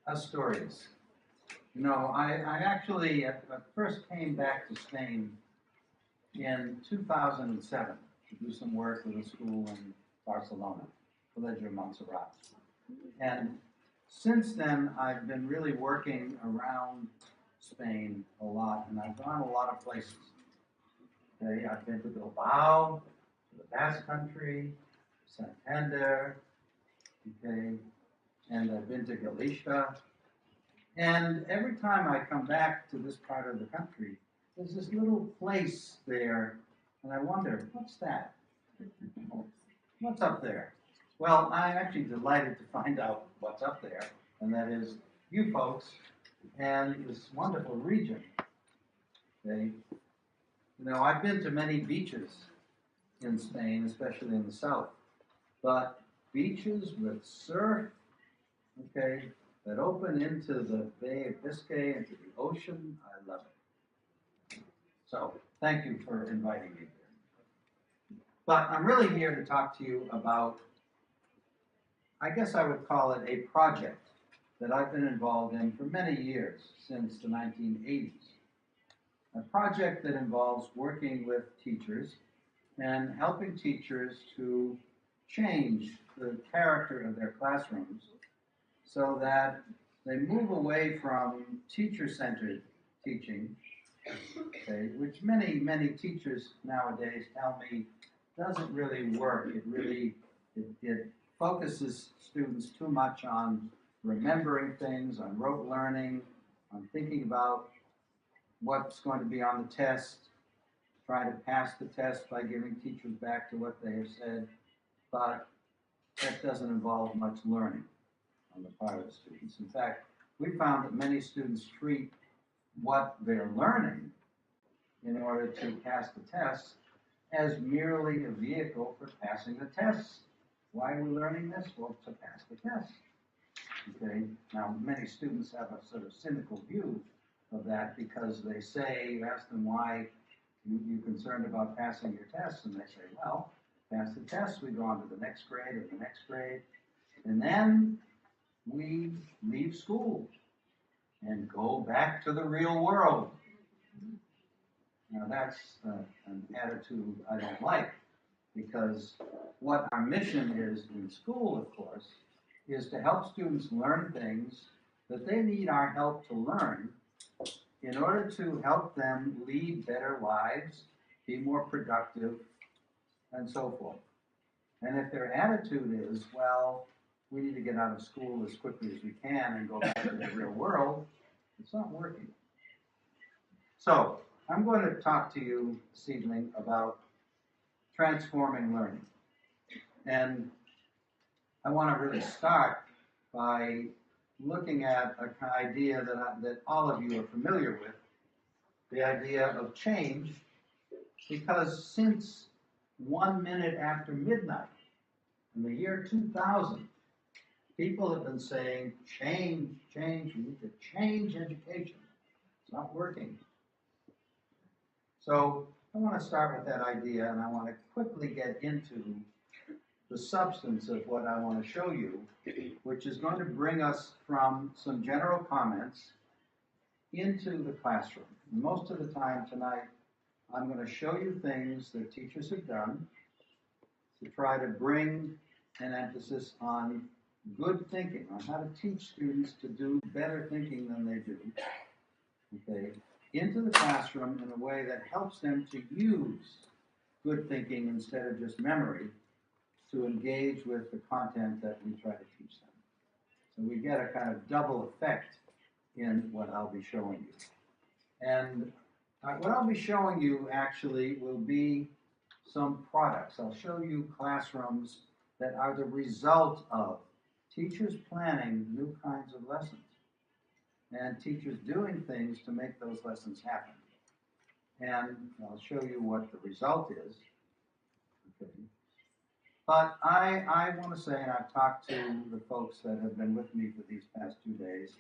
Asturias. You know, I actually at first came back to Spain in 2007 to do some work with a school in Barcelona, Colegio Montserrat. And since then, I've been really working around Spain a lot, and I've gone a lot of places. Okay, I've been to Bilbao, to the Basque Country, Santander, okay, and I've been to Galicia. And every time I come back to this part of the country, there's this little place there, and I wonder, what's that? What's up there? Well, I'm actually delighted to find out what's up there, and that is you folks and this wonderful region. Okay? You know, I've been to many beaches in Spain, especially in the south, but beaches with surf, okay, that open into the Bay of Biscay, into the ocean, I love it. So, thank you for inviting me here. But I'm really here to talk to you about, I guess I would call it a project that I've been involved in for many years, since the 1980s. A project that involves working with teachers and helping teachers to change the character of their classrooms so that they move away from teacher-centered teaching, okay, which many teachers nowadays tell me doesn't really work. It focuses students too much on remembering things, on rote learning, on thinking about what's going to be on the test, try to pass the test by giving teachers back to what they have said, but that doesn't involve much learning on the part of the students. In fact, we found that many students treat what they're learning in order to pass the test as merely a vehicle for passing the test. Why are we learning this? Well, to pass the test. Okay. Now, many students have a sort of cynical view of that because they say, you ask them why you're concerned about passing your tests, and they say, well, pass the test, we go on to the next grade or the next grade, and then we leave school and go back to the real world. Now, that's an attitude I don't like, because what our mission is in school, of course, is to help students learn things that they need our help to learn in order to help them lead better lives, be more productive, and so forth. And if their attitude is, well, we need to get out of school as quickly as we can and go back to the real world, it's not working. So, I'm going to talk to you this evening about transforming learning. And I want to really start by looking at an idea that all of you are familiar with, the idea of change, because since 1 minute after midnight in the year 2000, people have been saying, change, change, we need to change education. It's not working. So I want to start with that idea, and I want to quickly get into the substance of what I want to show you, which is going to bring us from some general comments into the classroom. Most of the time tonight, I'm going to show you things that teachers have done to try to bring an emphasis on good thinking, on how to teach students to do better thinking than they do, okay, into the classroom in a way that helps them to use good thinking instead of just memory to engage with the content that we try to teach them. So we get a kind of double effect in what I'll be showing you. And what I'll be showing you actually will be some products. I'll show you classrooms that are the result of teachers planning new kinds of lessons and teachers doing things to make those lessons happen. And I'll show you what the result is. Okay. But I want to say, and I've talked to the folks that have been with me for these past 2 days,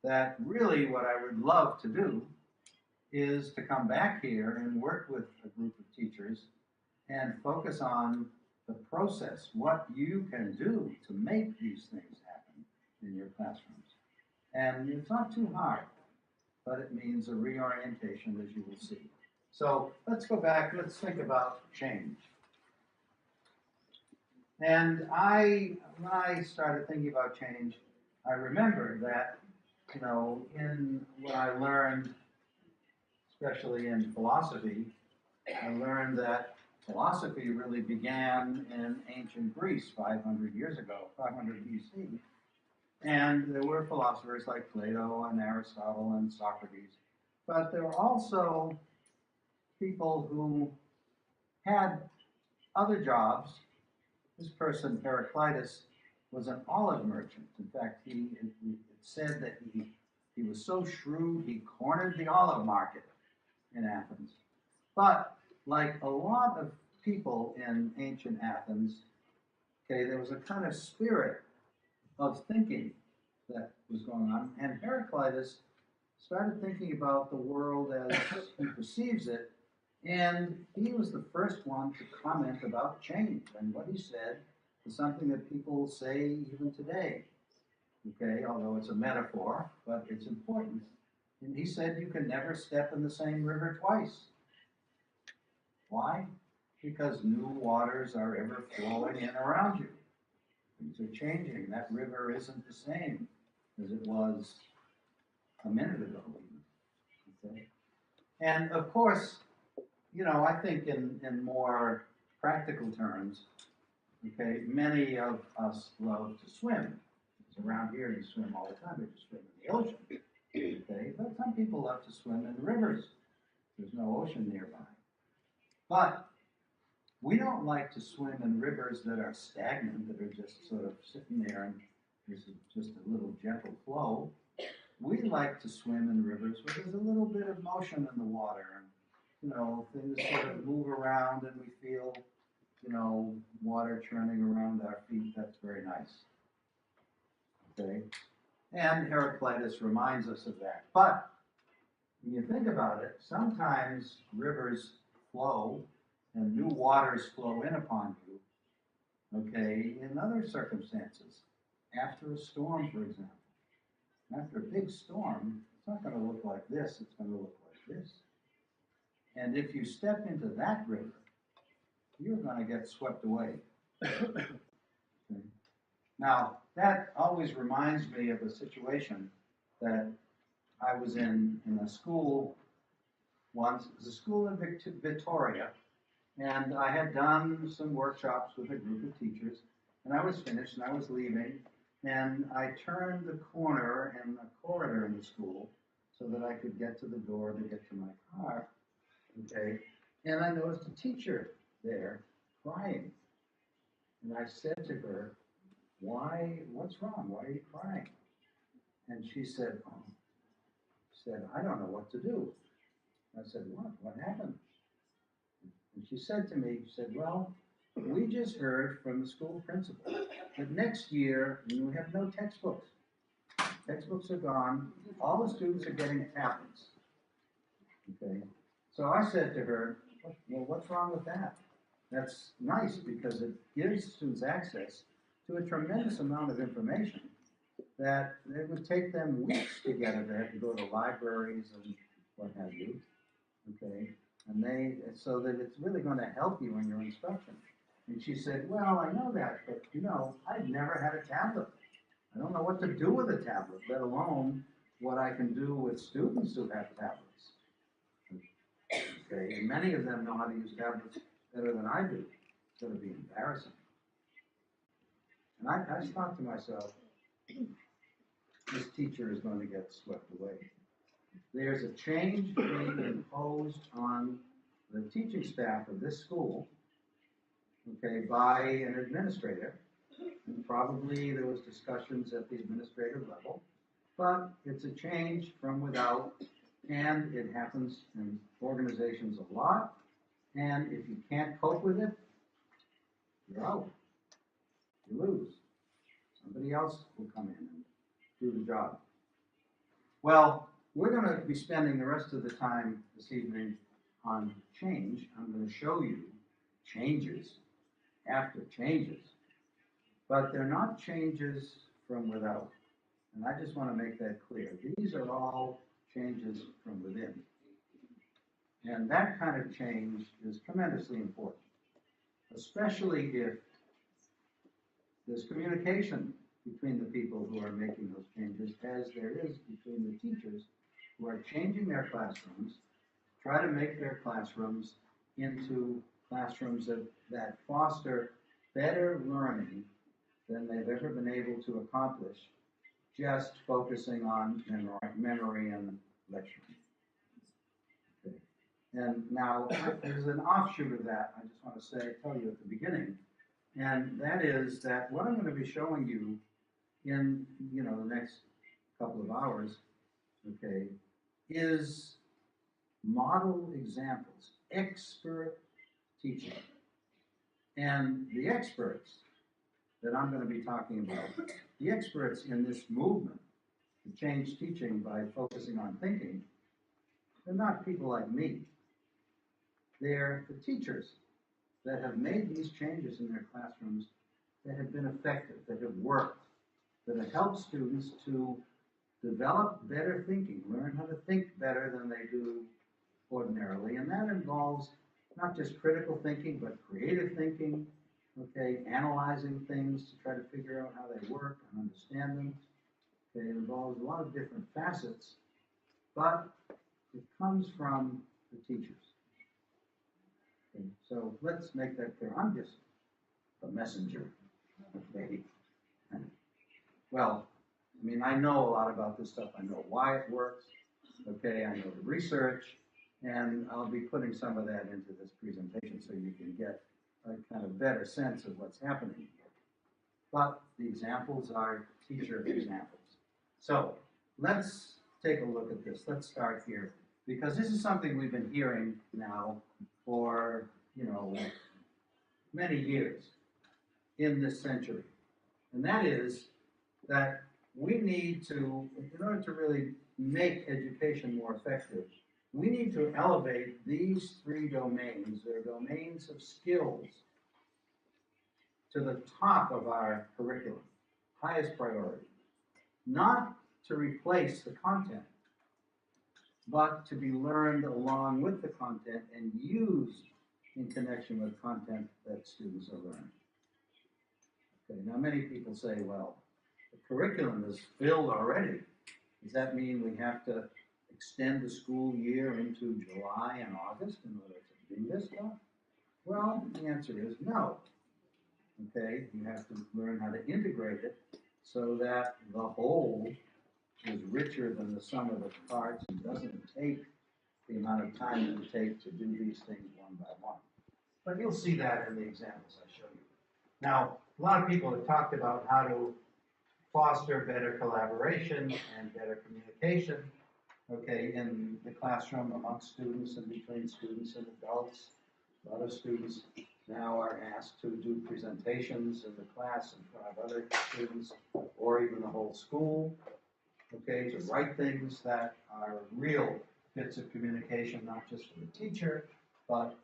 that really what I would love to do is to come back here and work with a group of teachers and focus on the process, what you can do to make these things happen in your classrooms. And it's not too hard, but it means a reorientation, as you will see. So let's go back, let's think about change. And when I started thinking about change, I remembered that, in what I learned, especially in philosophy, I learned that philosophy really began in ancient Greece 500 years ago, 500 BC. And there were philosophers like Plato and Aristotle and Socrates. But there were also people who had other jobs. This person, Heraclitus, was an olive merchant. In fact, it said that he was so shrewd, he cornered the olive market in Athens. But like a lot of people in ancient Athens, okay, there was a kind of spirit of thinking that was going on. And Heraclitus started thinking about the world as he perceives it. And he was the first one to comment about change. And what he said is something that people say even today, okay, although it's a metaphor, but it's important. And he said you can never step in the same river twice. Why? Because new waters are ever flowing in around you. Things are changing. That river isn't the same as it was a minute ago. Okay? And of course, I think in more practical terms, okay, many of us love to swim. It's around here, you swim all the time. You just swim in the ocean. Okay, but some people love to swim in rivers. There's no ocean nearby. But we don't like to swim in rivers that are stagnant, that are just sort of sitting there and there's just a little gentle flow. We like to swim in rivers where there's a little bit of motion in the water, and things sort of move around and we feel, water churning around our feet. That's very nice. Okay? And Heraclitus reminds us of that. But when you think about it, sometimes rivers flow and new waters flow in upon you, okay, in other circumstances. After a storm, for example. After a big storm, it's not going to look like this, it's going to look like this. And if you step into that river, you're going to get swept away. Okay. Now, that always reminds me of a situation that I was in a school once. It was a school in Victoria, and I had done some workshops with a group of teachers, and I was finished, and I was leaving, and I turned the corner in the corridor in the school so that I could get to the door to get to my car, okay, and I noticed a teacher there crying, and I said to her, what's wrong? Why are you crying? And she said, I don't know what to do. I said, what happened? And she said to me, well, we just heard from the school principal that next year we have no textbooks. Textbooks are gone. All the students are getting tablets. Okay. So I said to her, well, what's wrong with that? That's nice because it gives students access to a tremendous amount of information that it would take them weeks to get it. They have to go to libraries and what have you. Okay. And so that it's really going to help you in your instruction. And she said, well, I know that, but I've never had a tablet. I don't know what to do with a tablet, let alone what I can do with students who have tablets. Okay, and many of them know how to use tablets better than I do. It's going to be embarrassing. And I thought to myself, this teacher is going to get swept away. There's a change being imposed on the teaching staff of this school, okay, by an administrator. And probably there was discussions at the administrative level, but it's a change from without, and it happens in organizations a lot. And if you can't cope with it, you're out. You lose. Somebody else will come in and do the job. Well, we're going to be spending the rest of the time this evening on change. I'm going to show you changes after changes. But they're not changes from without. And I just want to make that clear. These are all changes from within. And that kind of change is tremendously important, especially if there's communication between the people who are making those changes, as there is between the teachers who are changing their classrooms, try to make their classrooms into classrooms that foster better learning than they've ever been able to accomplish just focusing on memory and lecturing. Okay. And now there's an offshoot of that I just want to tell you at the beginning, and that is that what I'm going to be showing you in the next couple of hours, okay, is model examples, expert teaching. And the experts that I'm going to be talking about, the experts in this movement to change teaching by focusing on thinking, they're not people like me. They're the teachers that have made these changes in their classrooms that have been effective, that have worked, that have helped students to develop better thinking, learn how to think better than they do ordinarily. And that involves not just critical thinking, but creative thinking, okay, analyzing things to try to figure out how they work and understand them. Okay, it involves a lot of different facets, but it comes from the teachers. Okay, so let's make that clear. I'm just a messenger. Okay. Well, I mean, I know a lot about this stuff. I know why it works. Okay, I know the research, and I'll be putting some of that into this presentation so you can get a kind of better sense of what's happening here. But the examples are teacher examples. So let's take a look at this. Let's start here, because this is something we've been hearing now for, many years in this century. And that is that we need to, in order to really make education more effective, we need to elevate these three domains, they're domains of skills, to the top of our curriculum, highest priority. Not to replace the content, but to be learned along with the content and used in connection with content that students are learning. Okay, now many people say, well, the curriculum is filled already. Does that mean we have to extend the school year into July and August in order to do this stuff? Well, the answer is no. Okay, you have to learn how to integrate it so that the whole is richer than the sum of its parts and doesn't take the amount of time it would take to do these things one by one. But you'll see that in the examples I show you. Now, a lot of people have talked about how to foster better collaboration and better communication, okay, in the classroom amongst students and between students and adults. A lot of students now are asked to do presentations in the class in front of other students or even the whole school, okay, to write things that are real bits of communication, not just to the teacher, but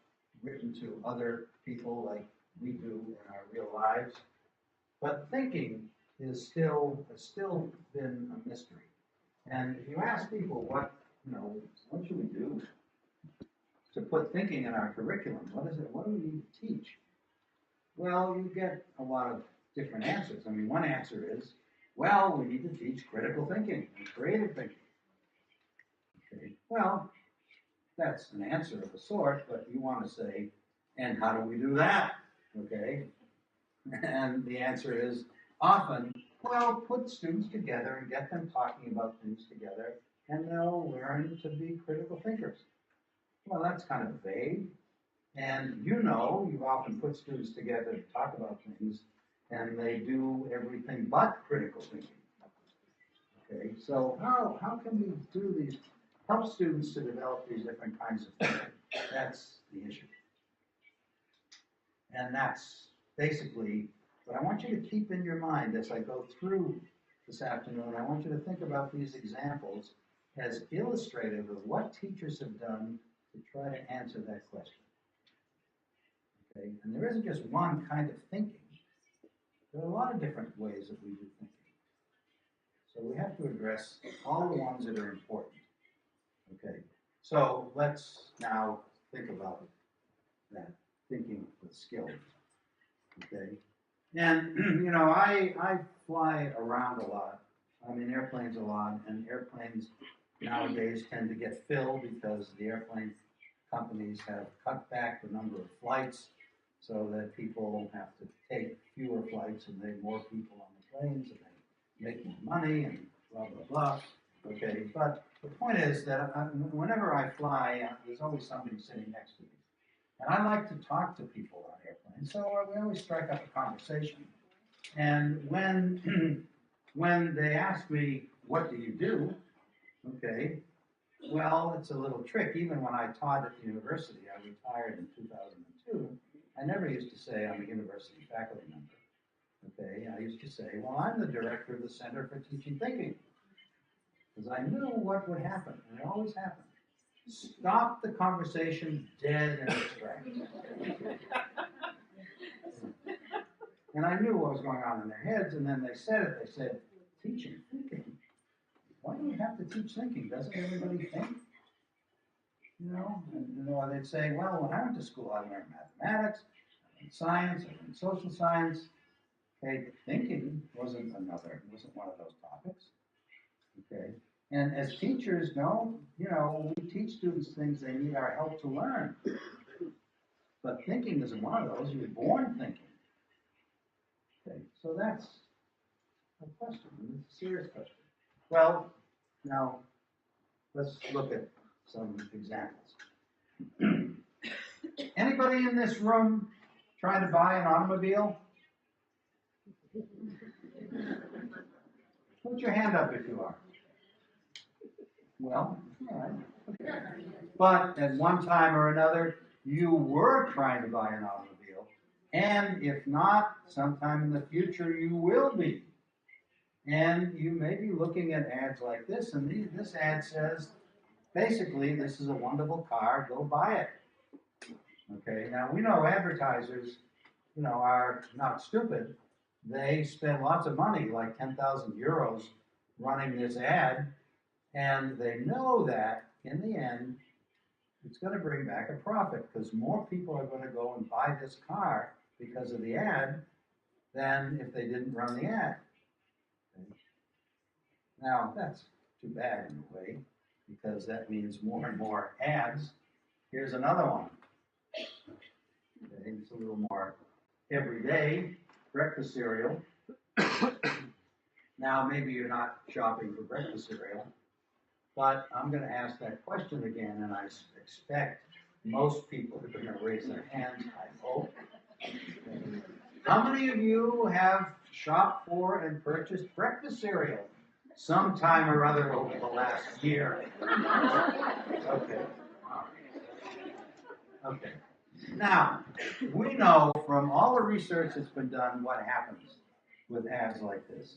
written to other people like we do in our real lives. But thinking has still been a mystery. And if you ask people what should we do to put thinking in our curriculum, what is it? What do we need to teach? Well, you get a lot of different answers. I mean, one answer is, well, we need to teach critical thinking and creative thinking. Okay. Well, that's an answer of a sort, but you want to say, and how do we do that? Okay. And the answer is often, well, put students together and get them talking about things together, and they'll learn to be critical thinkers. Well, that's kind of vague. And you've often put students together to talk about things, and they do everything but critical thinking. Okay, so how can we do these, help students to develop these different kinds of thinking? That's the issue. And that's basically what I want you to keep in your mind as I go through this afternoon. I want you to think about these examples as illustrative of what teachers have done to try to answer that question. Okay, and there isn't just one kind of thinking. There are a lot of different ways that we do thinking. So we have to address all the ones that are important. Okay, so let's now think about that, thinking with skills. Okay, and I fly around a lot. I'm in airplanes a lot, and airplanes nowadays tend to get filled because the airplane companies have cut back the number of flights so that people have to take fewer flights and they have more people on the planes and they make more money and blah, blah, blah. Okay, but the point is that whenever I fly, there's always somebody sitting next to me. And I like to talk to people on airplanes, so we always strike up a conversation. And when when they ask me, what do you do? Okay, well, it's a little trick. Even when I taught at the university, I retired in 2002, I never used to say I'm a university faculty member. Okay, I used to say, well, I'm the director of the Center for Teaching Thinking. Because I knew what would happen, and it always happened. Stop the conversation dead in its tracks. And I knew what was going on in their heads, and then they said it. They said, teaching thinking? Why do we have to teach thinking? Doesn't everybody think? And they'd say, well, when I went to school, I learned mathematics, I learned science, I learned social science. Okay, but thinking wasn't one of those topics. Okay, and as teachers, we teach students things they need our help to learn. But thinking isn't one of those. You're born thinking. Okay, so that's a question. It's a serious question. Well, now let's look at some examples. Anybody in this room trying to buy an automobile? Put your hand up if you are. Well, all right. But at one time or another, you were trying to buy an automobile. And if not, sometime in the future, you will be. And you may be looking at ads like this, and this ad says, basically, this is a wonderful car, go buy it. Okay, now we know advertisers, are not stupid. They spend lots of money, like 10,000 euros, running this ad, and they know that in the end, it's going to bring back a profit because more people are going to go and buy this car because of the ad than if they didn't run the ad. Okay. Now, that's too bad in a way because that means more and more ads. Here's another one. Okay, it's a little more everyday breakfast cereal. Now, maybe you're not shopping for breakfast cereal, but I'm going to ask that question again, and I expect most people are going to raise their hands, I hope. How many of you have shopped for and purchased breakfast cereal sometime or other over the last year? Okay. Okay. Now, we know from all the research that's been done what happens with ads like this.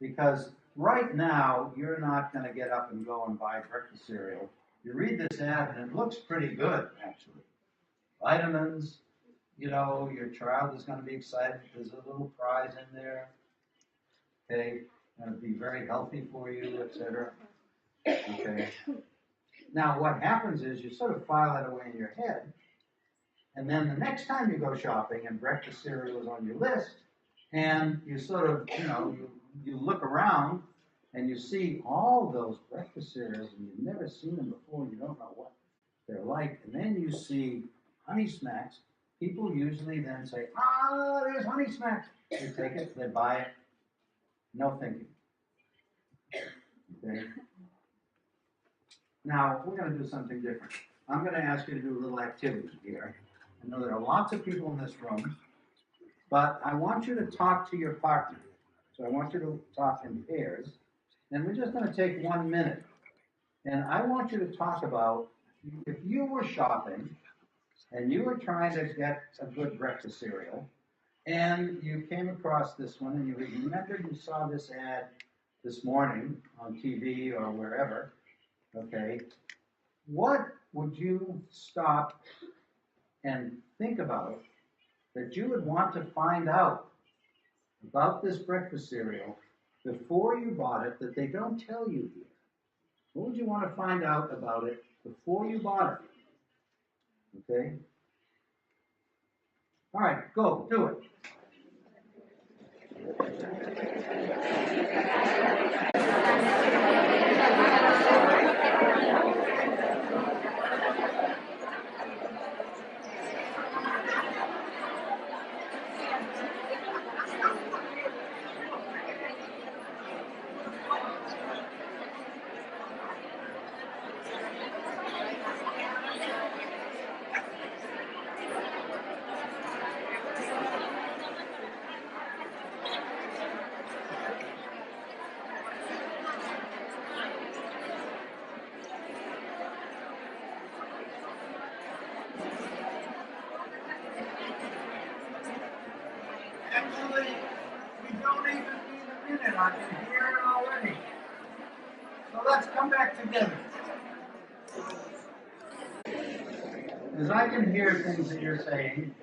Because right now, you're not going to get up and go and buy breakfast cereal. You read this ad, and it looks pretty good, actually. Vitamins, your child is going to be excited. There's a little prize in there. Okay, going to be very healthy for you, etc. Okay. Now, what happens is you sort of file that away in your head, and then the next time you go shopping and breakfast cereal is on your list, and you sort of, you look around and you see all those breakfast cereals and you've never seen them before, you don't know what they're like, and then you see Honey Smacks. People usually then say, there's Honey Smacks. They take it, they buy it, no thinking. Okay. Now, we're going to do something different. I'm going to ask you to do a little activity here. I know there are lots of people in this room, but I want you to talk to your partner. So I want you to talk in pairs, and we're just going to take 1 minute. And I want you to talk about if you were shopping and you were trying to get a good breakfast cereal, and you came across this one, and you remembered you saw this ad this morning on TV or wherever, okay, what would you stop and think about that you would want to find out about this breakfast cereal before you bought it that they don't tell you here? What would you want to find out about it before you bought it? Okay? All right, go, do it. Actually, we don't even need a minute. I can hear it already. So let's come back together. Because I can hear things that you're saying.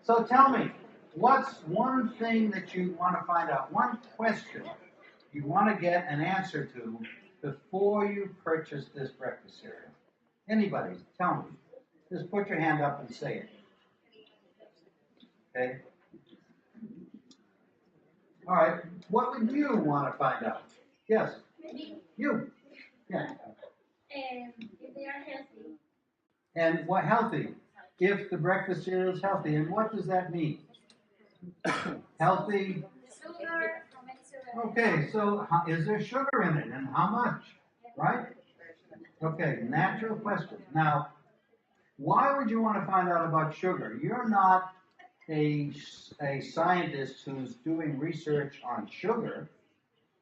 So tell me, what's one thing that you want to find out? One question you want to get an answer to before you purchase this breakfast cereal? Anybody, tell me. Just put your hand up and say it. Okay? All right. What would you want to find out? Yes? You. Yeah. If they are healthy. And what healthy? If the breakfast cereal is healthy. And what does that mean? Healthy? Sugar. Okay, so is there sugar in it and how much? Right? Okay, natural question. Now, why would you want to find out about sugar? You're not a scientist who's doing research on sugar,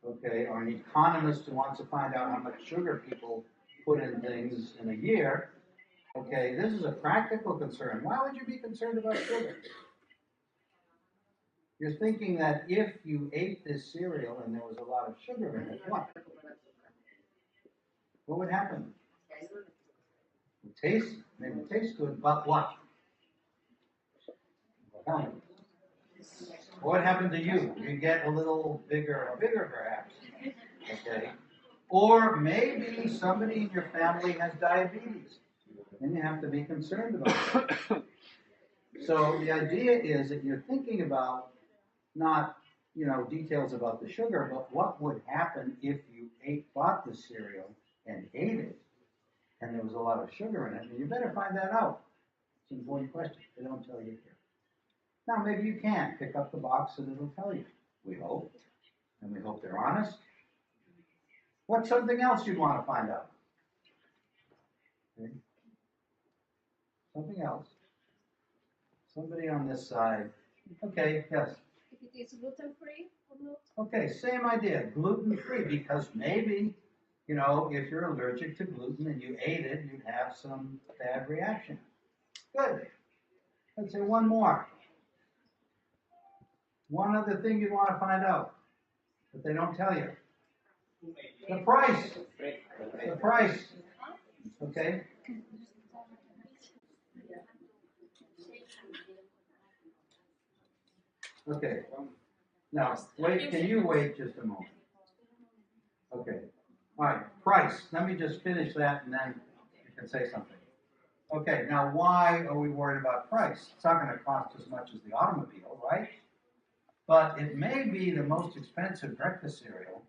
okay, or an economist who wants to find out how much sugar people put in things in a year. Okay, this is a practical concern. Why would you be concerned about sugar? You're thinking that if you ate this cereal and there was a lot of sugar in it, what? What would happen? It maybe it tastes good, but what? Tell me. What happened to you? You get a little bigger or bigger perhaps. Okay. Or maybe somebody in your family has diabetes. Then you have to be concerned about it. So the idea is that you're thinking about not, details about the sugar, but what would happen if you bought the cereal and ate it, and there was a lot of sugar in it, and you better find that out. It's an important question. They don't tell you here. Now, maybe you can pick up the box and it'll tell you. We hope. And we hope they're honest. What's something else you'd want to find out? Okay. Something else. Somebody on this side. Okay, yes. If it is gluten-free or not? Okay, same idea. Gluten-free, because maybe, if you're allergic to gluten and you ate it, you'd have some bad reaction. Good. Let's say one more. One other thing you'd want to find out, but they don't tell you. The price. The price. Okay? Okay. Now, wait, can you wait just a moment? Okay. All right, price. Let me just finish that and then you can say something. Okay, now why are we worried about price? It's not going to cost as much as the automobile, right? But it may be the most expensive breakfast cereal,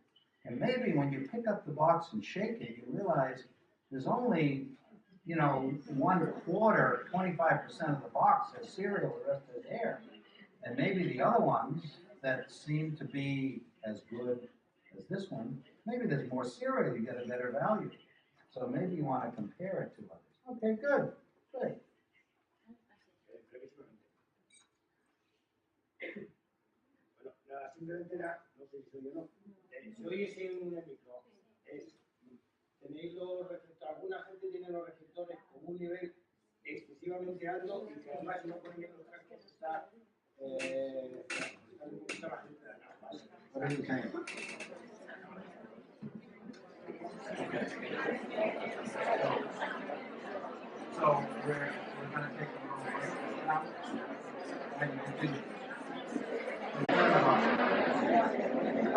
and maybe when you pick up the box and shake it, you realize there's only, 1/4, 25% of the box has cereal, the rest is air. And maybe the other ones that seem to be as good as this one, maybe there's more cereal, you get a better value. So maybe you want to compare it to others. Okay, good, good. Nada, simplemente era, no sé si soy yo no. Si oyes en el micro, tenéis alguna gente tiene los receptores con un nivel excesivamente alto y que además si no ponen en los cascos está la gente de la base. What are you saying? So we're going to take a little break now and continue.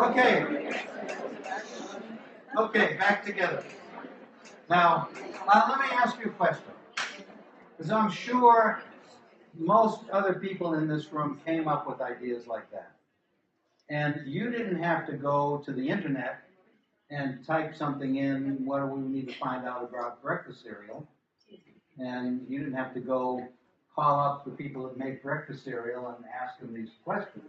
Okay. Okay, back together. Now, let me ask you a question. Because I'm sure most other people in this room came up with ideas like that. And you didn't have to go to the internet and type something in, what do we need to find out about breakfast cereal? And you didn't have to go call up the people that make breakfast cereal and ask them these questions.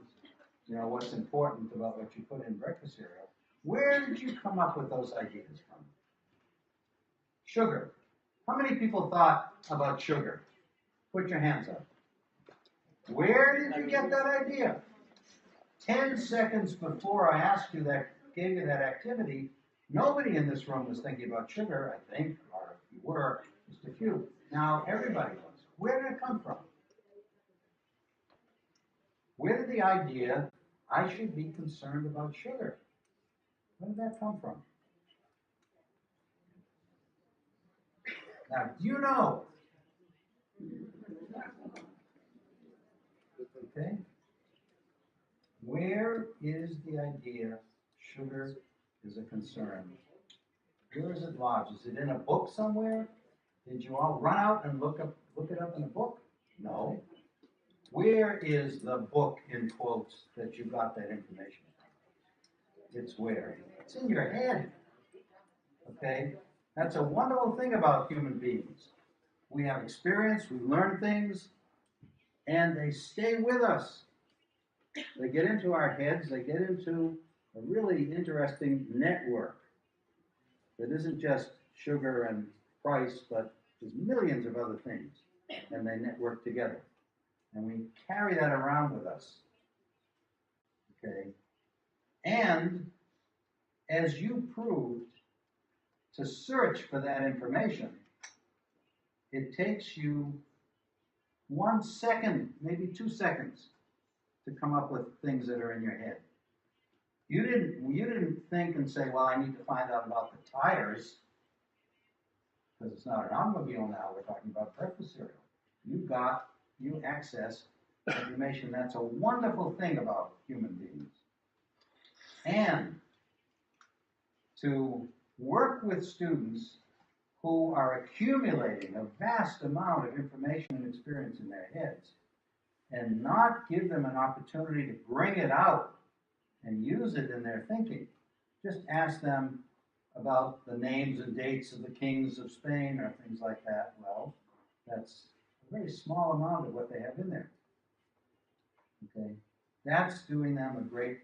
You know, what's important about what you put in breakfast cereal. Where did you come up with those ideas from? Sugar. How many people thought about sugar? Put your hands up. Where did you get that idea? 10 seconds before I asked you that, gave you that activity, nobody in this room was thinking about sugar, I think, or if you were, just a few. Now everybody was. Where did it come from? Where did the idea, I should be concerned about sugar? Where did that come from? Now, do you know? Okay? Where is the idea sugar is a concern? Where is it lodged? Is it in a book somewhere? Did you all run out and look it up in a book? No. Where is the book, in quotes, that you got that information from? It's where? It's in your head. Okay? That's a wonderful thing about human beings. We have experience, we learn things, and they stay with us. They get into our heads, they get into a really interesting network that isn't just sugar and price, but there's millions of other things, and they network together. And we carry that around with us. Okay? And as you proved, to search for that information, it takes you 1 second, maybe 2 seconds, to come up with things that are in your head. You didn't think and say, well, I need to find out about the tires, because it's not an automobile now, we're talking about breakfast cereal. You access information. That's a wonderful thing about human beings. And to work with students who are accumulating a vast amount of information and experience in their heads, and not give them an opportunity to bring it out and use it in their thinking. Just ask them about the names and dates of the kings of Spain or things like that. Well, that's a very small amount of what they have in there. Okay? That's doing them a great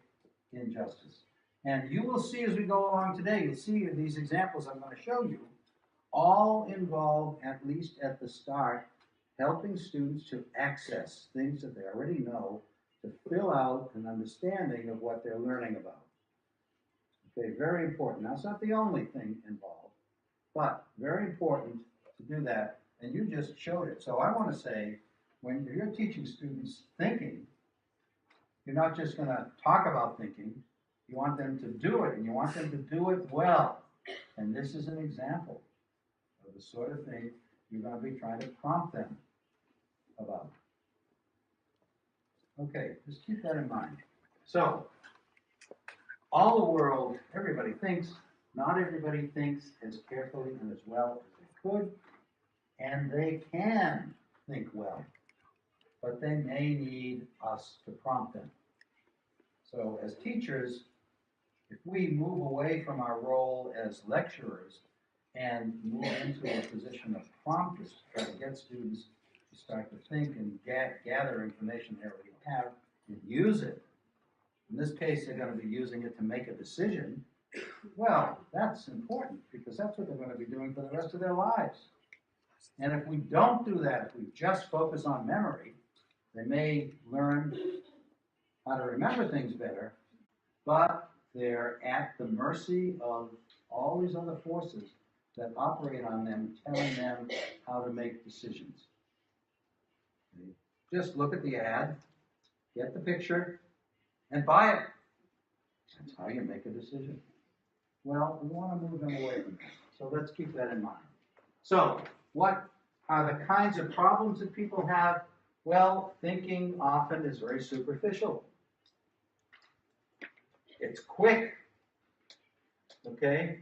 injustice. And you will see as we go along today, you'll see these examples I'm going to show you, all involve, at least at the start, helping students to access things that they already know, to fill out an understanding of what they're learning about. Okay, very important. Now, it's not the only thing involved, but very important to do that, and you just showed it. So I want to say, when you're teaching students thinking, you're not just going to talk about thinking, you want them to do it, and you want them to do it well. And this is an example of the sort of thing you're going to be trying to prompt them about. Okay, just keep that in mind. So, all the world, everybody thinks, not everybody thinks as carefully and as well as they could, and they can think well, but they may need us to prompt them. So as teachers, if we move away from our role as lecturers and move into a position of prompters to try to get students to start to think and gather information they already have and use it. In this case, they're going to be using it to make a decision. Well, that's important because that's what they're going to be doing for the rest of their lives. And if we don't do that, if we just focus on memory, they may learn how to remember things better, but they're at the mercy of all these other forces that operate on them, telling them how to make decisions. Okay. Just look at the ad, get the picture, and buy it. That's how you make a decision. Well, we want to move them away from that. So let's keep that in mind. So, what are the kinds of problems that people have? Well, thinking often is very superficial. It's quick. Okay?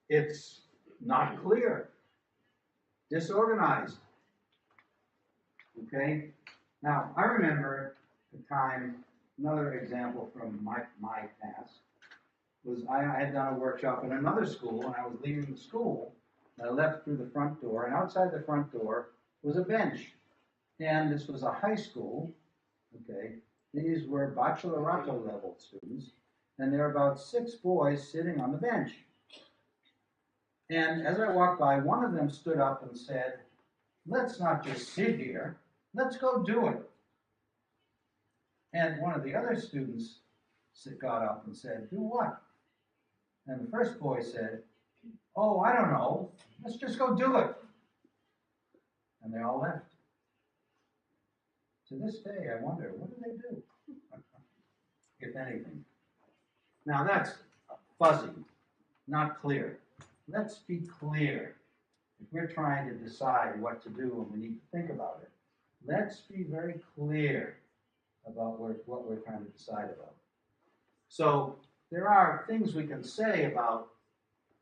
It's not clear. Disorganized. Okay? Now, I remember the time, another example from my past, was I had done a workshop in another school, and I was leaving the school, and I left through the front door, and outside the front door was a bench. And this was a high school, okay? These were bachillerato level students, and there were about 6 boys sitting on the bench. And as I walked by, one of them stood up and said, "Let's not just sit here, let's go do it." And one of the other students got up and said, "Do what?" And the first boy said, "Oh, I don't know, let's just go do it." And they all left. To this day, I wonder, what do they do? If anything. Now that's fuzzy, not clear. Let's be clear. If we're trying to decide what to do and we need to think about it, let's be very clear about what we're trying to decide about. So there are things we can say about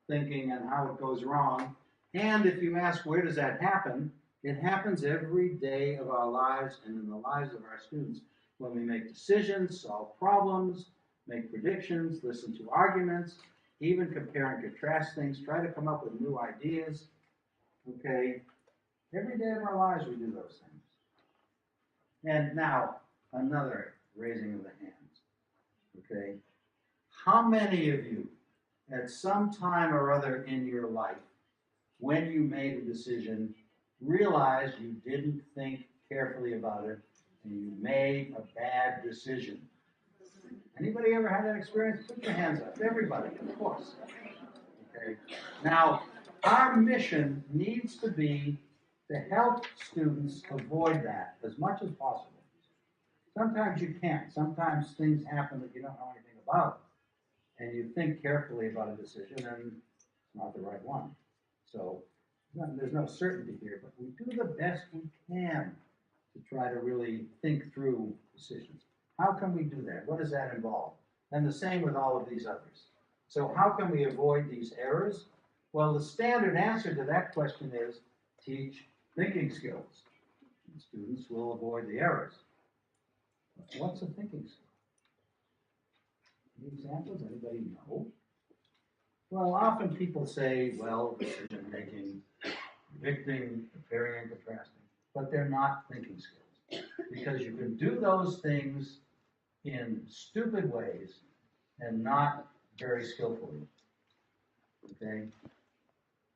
thinking and how it goes wrong. And if you ask, where does that happen? It happens every day of our lives and in the lives of our students when we make decisions, solve problems, make predictions, listen to arguments, even compare and contrast things, try to come up with new ideas. Okay? Every day of our lives we do those things. And now, another raising of the hands. Okay? How many of you, at some time or other in your life, when you made a decision, realized you didn't think carefully about it and you made a bad decision? Anybody ever had that experience? Put your hands up. Everybody, of course. Okay. Now, our mission needs to be to help students avoid that as much as possible. Sometimes you can't. Sometimes things happen that you don't know anything about. And you think carefully about a decision and it's not the right one. So there's no certainty here, but we do the best we can to try to really think through decisions. How can we do that? What does that involve? And the same with all of these others. So how can we avoid these errors? Well, the standard answer to that question is teach thinking skills. And students will avoid the errors. What's a thinking skill? Any examples? Anybody know? Well, often people say, well, decision making, predicting, comparing and contrasting, but they're not thinking skills. Because you can do those things in stupid ways and not very skillfully. Okay?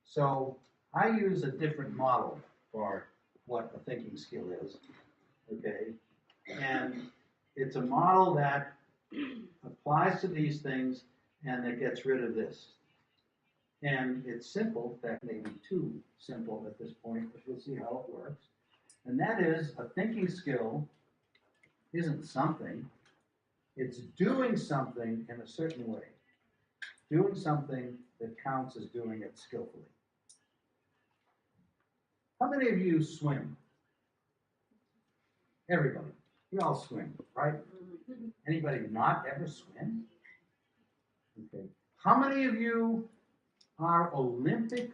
So I use a different model for what a thinking skill is. Okay? And it's a model that applies to these things and that gets rid of this. And it's simple, in fact, maybe too simple at this point, but we'll see how it works. And that is, a thinking skill isn't something, it's doing something in a certain way. Doing something that counts as doing it skillfully. How many of you swim? Everybody. We all swim, right? Anybody not ever swim? Okay. How many of you are Olympic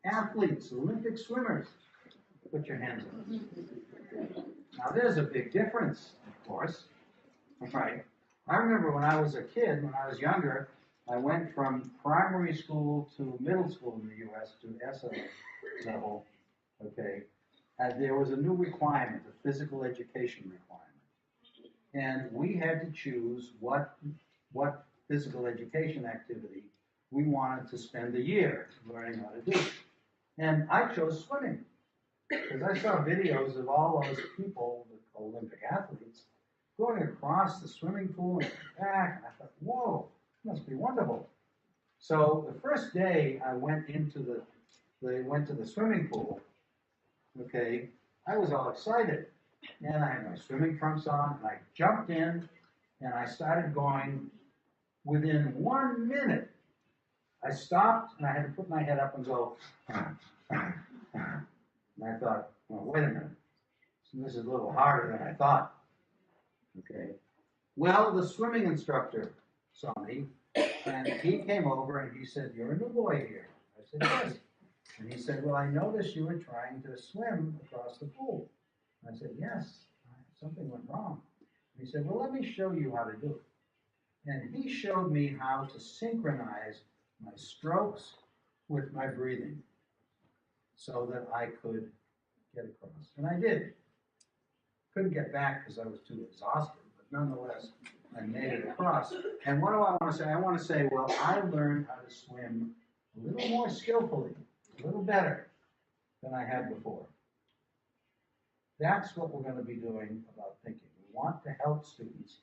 athletes, Olympic swimmers? Put your hands up. Now there's a big difference, of course. Right? I remember when I was a kid, when I was younger, I went from primary school to middle school in the U.S. to ESSA level. Okay, there was a new requirement, a physical education requirement, and we had to choose what physical education activity we wanted to spend a year learning how to do. And I chose swimming because I saw videos of all those people, the Olympic athletes, going across the swimming pool and back, and I thought, whoa, this must be wonderful. So the first day I went to the swimming pool, okay, I was all excited. And I had my swimming trunks on, and I jumped in, and I started going. Within 1 minute, I stopped, and I had to put my head up and go, and I thought, well, wait a minute. So this is a little harder than I thought. Okay. Well, the swimming instructor saw me, and he came over and he said, "You're a new boy here." I said, "Yes." And he said, "Well, I noticed you were trying to swim across the pool." I said, "Yes, something went wrong." And he said, "Well, let me show you how to do it." And he showed me how to synchronize my strokes with my breathing so that I could get across. And I did. Couldn't get back because I was too exhausted, but nonetheless, I made it across. And what do I want to say? I want to say, well, I learned how to swim a little more skillfully, a little better than I had before. That's what we're going to be doing about thinking. We want to help students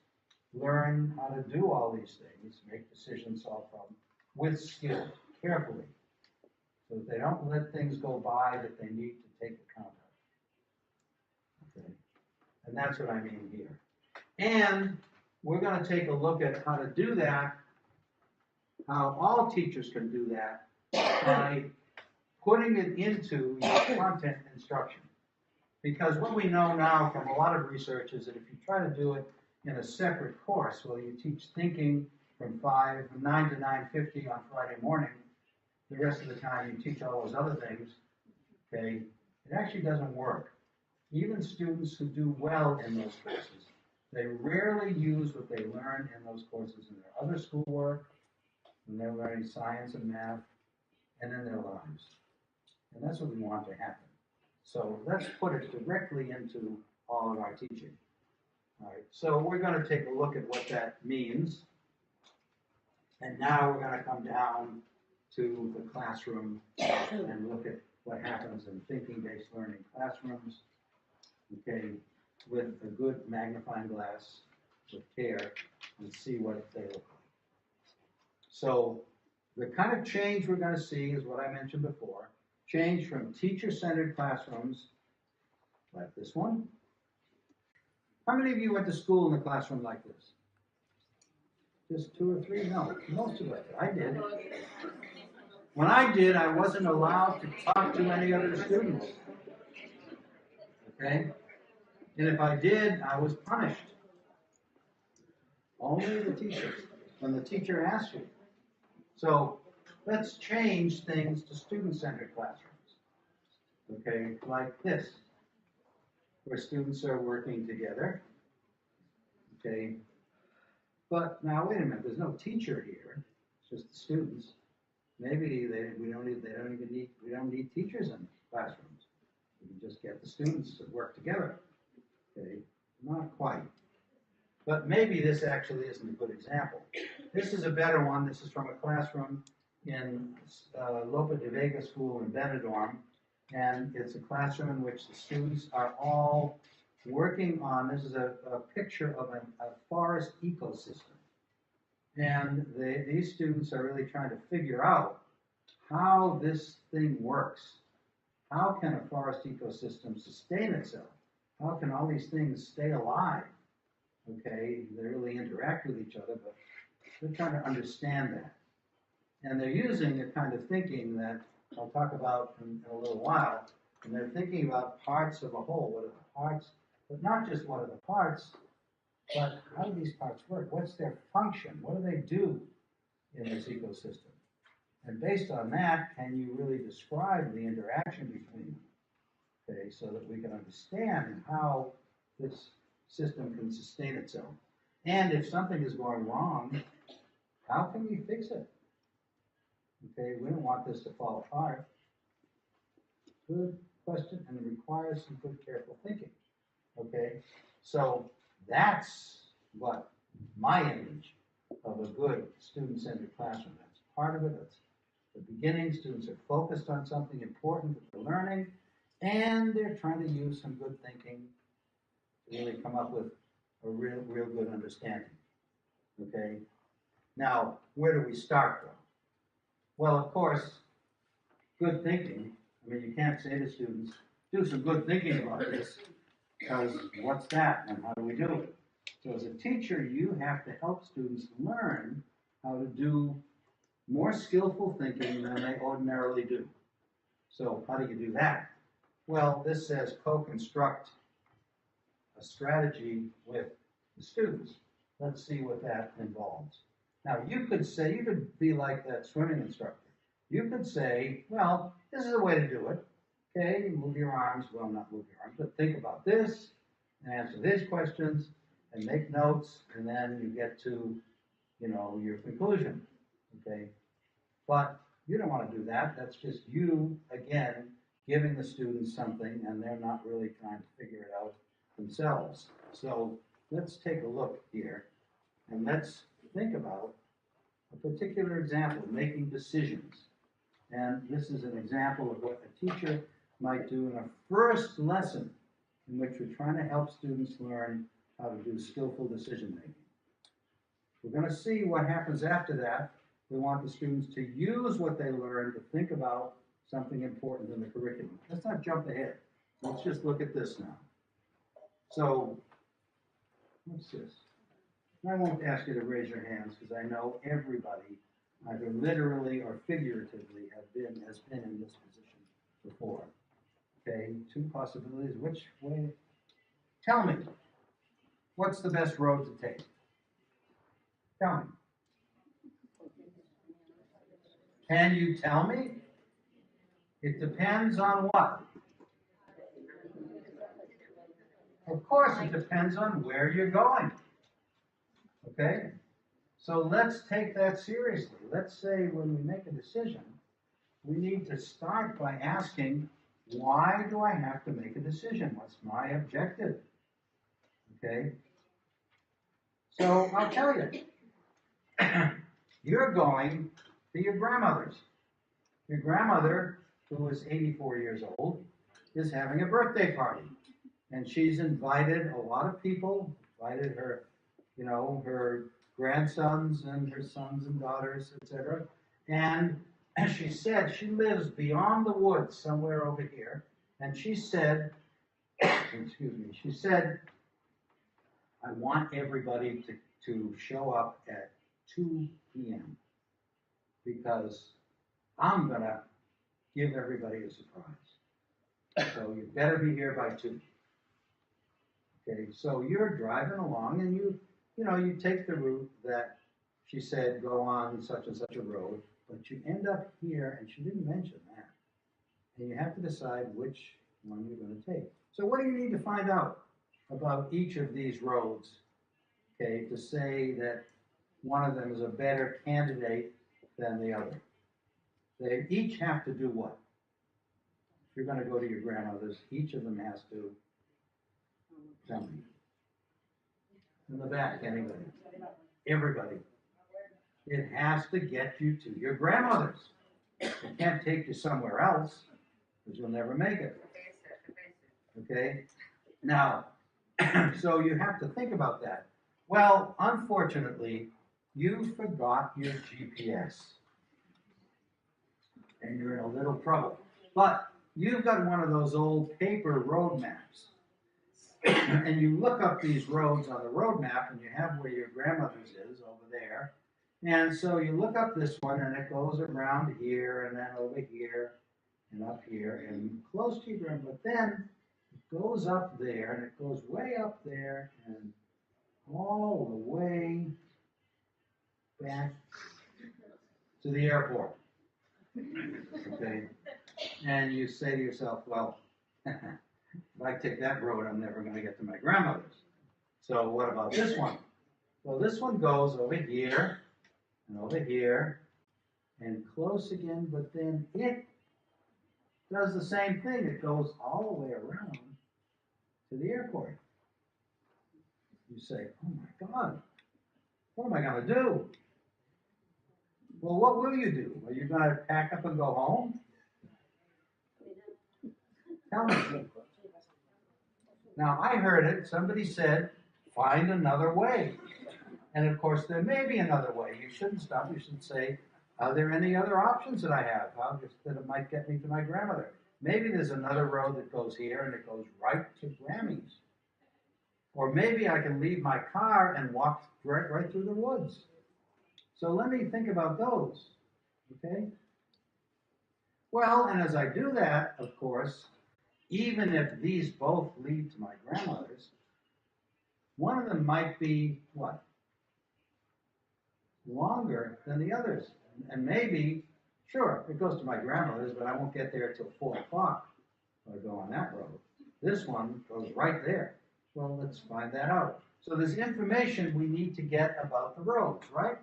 learn how to do all these things, make decisions, solve problems with skill, carefully, so that they don't let things go by that they need to take account of. Okay? And that's what I mean here. And we're going to take a look at how to do that, how all teachers can do that, by putting it into your content instruction. Because what we know now from a lot of research is that if you try to do it in a separate course, where you teach thinking from 9 to 9:50 on Friday morning, the rest of the time you teach all those other things, okay, it actually doesn't work. Even students who do well in those courses, they rarely use what they learn in those courses in their other schoolwork, when they're learning science and math, and in their lives. And that's what we want to happen. So let's put it directly into all of our teaching. All right, so we're going to take a look at what that means. And now we're going to come down to the classroom and look at what happens in thinking-based learning classrooms, okay, with a good magnifying glass with care, and see what they look like. So the kind of change we're going to see is what I mentioned before. Change from teacher-centered classrooms, like this one. How many of you went to school in a classroom like this? Just 2 or 3? No, most of us. I did. When I did, I wasn't allowed to talk to any other students. Okay? And if I did, I was punished. Only the teacher, when the teacher asked you. So let's change things to student-centered classrooms. Okay, like this, where students are working together. Okay, but now wait a minute, there's no teacher here, it's just the students. Maybe we don't need teachers in classrooms. We can just get the students to work together. Okay, not quite. But maybe this actually isn't a good example. This is a better one. This is from a classroom in Lope de Vega School in Benidorm. And it's a classroom in which the students are all working on, this is a picture of a forest ecosystem. And these students are really trying to figure out how this thing works. How can a forest ecosystem sustain itself? How can all these things stay alive? Okay, they really interact with each other, but they're trying to understand that. And they're using a kind of thinking that I'll talk about in a little while. And they're thinking about parts of a whole. What are the parts? But not just what are the parts, but how do these parts work? What's their function? What do they do in this ecosystem? And based on that, can you really describe the interaction between them? Okay, so that we can understand how this system can sustain itself. And if something is going wrong, how can we fix it? Okay, we don't want this to fall apart. Good question, and it requires some good, careful thinking. Okay, so that's what my image of a good student-centered classroom. That's part of it. That's the beginning. Students are focused on something important that they're learning, and they're trying to use some good thinking to really come up with a real good understanding. Okay, now where do we start from? Well, of course, good thinking. I mean, you can't say to students, do some good thinking about this, because what's that and how do we do it? So as a teacher, you have to help students learn how to do more skillful thinking than they ordinarily do. So how do you do that? Well, this says co-construct a strategy with the students. Let's see what that involves. Now, you could be like that swimming instructor. You could say, well, this is a way to do it. Okay, you move your arms, well, not move your arms, but think about this, and answer these questions, and make notes, and then you get to, your conclusion. Okay, but you don't want to do that. That's just you, again, giving the students something, and they're not really trying to figure it out themselves. So let's take a look here, and let's think about a particular example, making decisions. And this is an example of what a teacher might do in a first lesson in which we're trying to help students learn how to do skillful decision making. We're going to see what happens after that. We want the students to use what they learn to think about something important in the curriculum. Let's not jump ahead. Let's just look at this now. So, what's this? I won't ask you to raise your hands because I know everybody, either literally or figuratively, has been in this position before. Okay, two possibilities. Which way? Tell me, what's the best road to take? Tell me. Can you tell me? It depends on what? Of course, it depends on where you're going. Okay? So let's take that seriously. Let's say when we make a decision, we need to start by asking, why do I have to make a decision? What's my objective? Okay? So I'll tell you. You're going to your grandmother's. Your grandmother, who is 84 years old, is having a birthday party. And she's invited a lot of people, invited her, her grandsons and her sons and daughters, etc. And she said she lives beyond the woods somewhere over here. And she said, she said, I want everybody to show up at 2 p.m. because I'm going to give everybody a surprise. So you better be here by 2. Okay, so you're driving along and you take the route that she said go on such and such a road, but you end up here, and she didn't mention that. And you have to decide which one you're going to take. So what do you need to find out about each of these roads, okay, to say that one of them is a better candidate than the other? They each have to do what? If you're going to go to your grandmother's, each of them has to tell me. In the back, anybody? Everybody. It has to get you to your grandmother's. It can't take you somewhere else, because you'll never make it. Okay? Now, so you have to think about that. Well, unfortunately, you forgot your GPS. And you're in a little trouble. But you've got one of those old paper road maps. And you look up these roads on the road map, and you have where your grandmother's is over there. And so you look up this one, and it goes around here, and then over here, and up here, and close to your grandmother. But then it goes up there, and it goes way up there, and all the way back to the airport. Okay? And you say to yourself, well, if I take that road, I'm never going to get to my grandmother's. So what about this one? Well, this one goes over here, and over here, and close again, but then it does the same thing. It goes all the way around to the airport. You say, oh my God, what am I going to do? Well, what will you do? Are you going to pack up and go home? Tell me. Now, I heard it. Somebody said, find another way. And of course, there may be another way. You shouldn't stop. You should say, are there any other options that I have? That might get me to my grandmother. Maybe there's another road that goes here and it goes right to Grammy's. Or maybe I can leave my car and walk right through the woods. So let me think about those. Okay? Well, and as I do that, of course, even if these both lead to my grandmother's, one of them might be what? longer than the others. And maybe, sure, it goes to my grandmother's, but I won't get there till 4 o'clock if I go on that road. This one goes right there. Well, let's find that out. So there's information we need to get about the roads, right?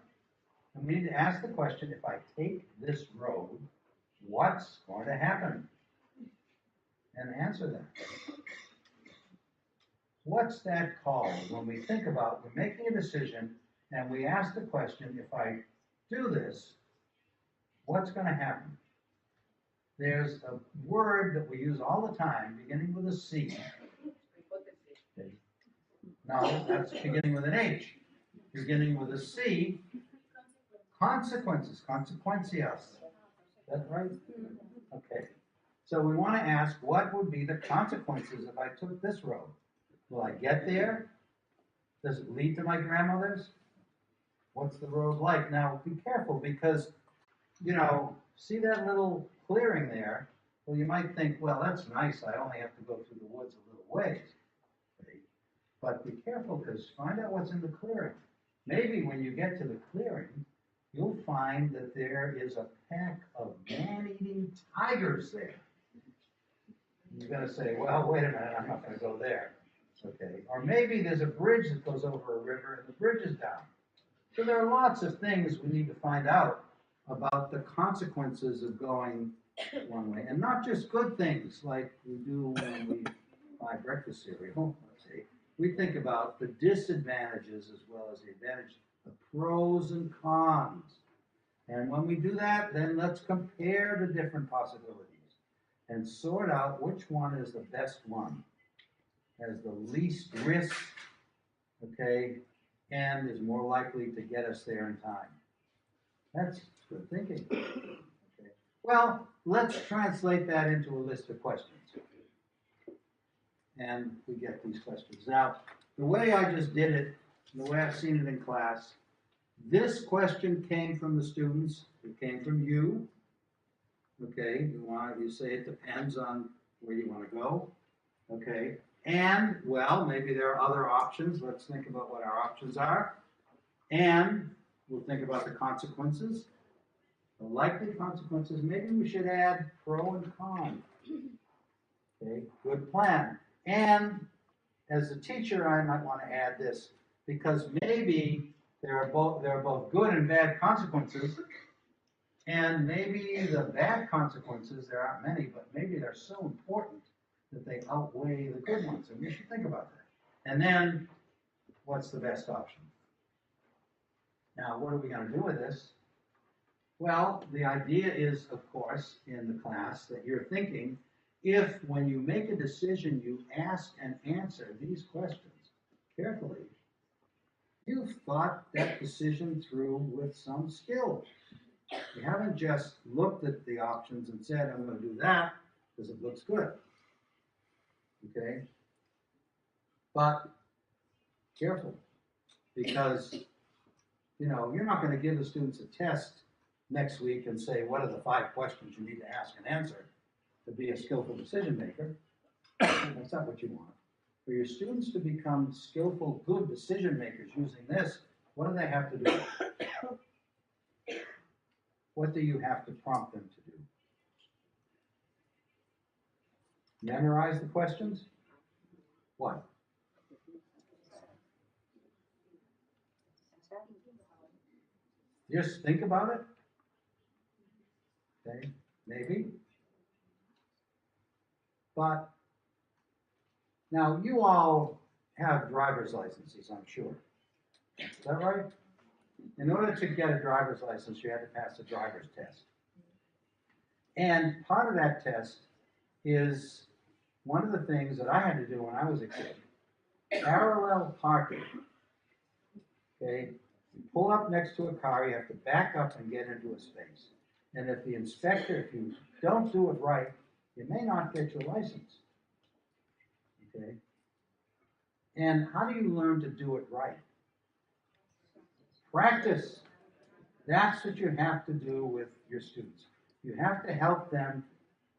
And we need to ask the question, if I take this road, what's going to happen? And answer that. What's that called when we think about, we're making a decision and we ask the question, if I do this, what's going to happen? There's a word that we use all the time, beginning with a C. Okay. No, that's beginning with an H. Beginning with a C, consequences, consequencias. Is that right? Okay. So we want to ask, what would be the consequences if I took this road? Will I get there? Does it lead to my grandmother's? What's the road like? Now, be careful because, see that little clearing there? Well, you might think, well, that's nice. I only have to go through the woods a little ways. Okay? But be careful because find out what's in the clearing. Maybe when you get to the clearing, you'll find that there is a pack of man-eating tigers there. You're going to say, well, wait a minute, I'm not going to go there. Okay. Or maybe there's a bridge that goes over a river and the bridge is down. So there are lots of things we need to find out about the consequences of going one way. And not just good things like we do when we buy breakfast cereal. Okay. We think about the disadvantages as well as the advantages, the pros and cons. And when we do that, then let's compare the different possibilities and sort out which one is the best one, has the least risk, okay, and is more likely to get us there in time. That's good thinking. Okay. Well, let's translate that into a list of questions. And we get these questions. Now, the way I just did it, the way I've seen it in class, this question came from the students. It came from you. Okay, you say it depends on where you want to go. Okay, and, well, maybe there are other options. Let's think about what our options are. And we'll think about the consequences, the likely consequences. Maybe we should add pro and con. Okay, good plan. And as a teacher, I might want to add this, because maybe there are both good and bad consequences. And maybe the bad consequences, there aren't many, but maybe they're so important that they outweigh the good ones. And we should think about that. And then, what's the best option? Now, what are we going to do with this? Well, the idea is, of course, in the class that you're thinking, if when you make a decision, you ask and answer these questions carefully, you've thought that decision through with some skill. You haven't just looked at the options and said, I'm going to do that because it looks good. Okay? But careful, because you're not going to give the students a test next week and say, what are the 5 questions you need to ask and answer to be a skillful decision maker? That's not what you want. For your students to become skillful, good decision makers using this, what do they have to do? What do you have to prompt them to do? Memorize the questions? What? Just think about it? Okay, maybe. But now you all have driver's licenses, I'm sure. Is that right? In order to get a driver's license, you had to pass a driver's test. And part of that test is one of the things that I had to do when I was a kid. Parallel parking. Okay? You pull up next to a car, you have to back up and get into a space. And if the inspector, if you don't do it right, you may not get your license. Okay? And how do you learn to do it right? Practice. That's what you have to do with your students. You have to help them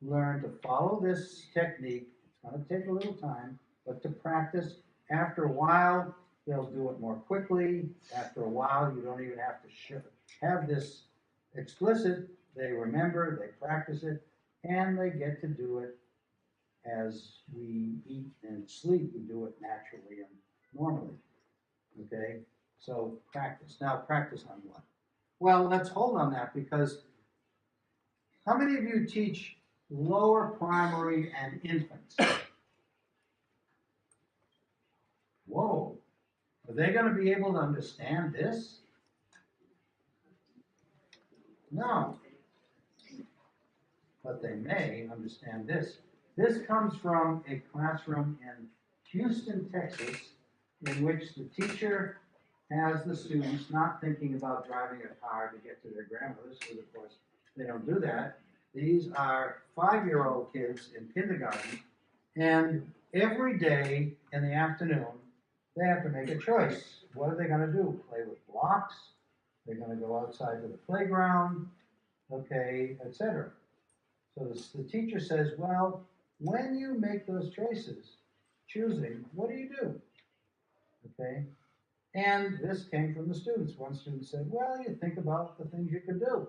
learn to follow this technique. It's going to take a little time, but to practice. After a while, they'll do it more quickly. After a while, you don't even have to have this explicit. They remember, they practice it, and they get to do it as we eat and sleep. We do it naturally and normally. Okay? So practice. Now practice on what? Well, let's hold on that, because how many of you teach lower primary and infants? Whoa. Are they going to be able to understand this? No. But they may understand this. This comes from a classroom in Houston, Texas, in which the teacher has the students not thinking about driving a car to get to their grandmother's, because of course they don't do that. These are 5-year-old kids in kindergarten, and every day in the afternoon, they have to make a choice. What are they going to do? Play with blocks? They're going to go outside to the playground, okay, etc. So the teacher says, well, when you make those choices, choosing, what do? Okay? And this came from the students. One student said, well, you think about the things you could do.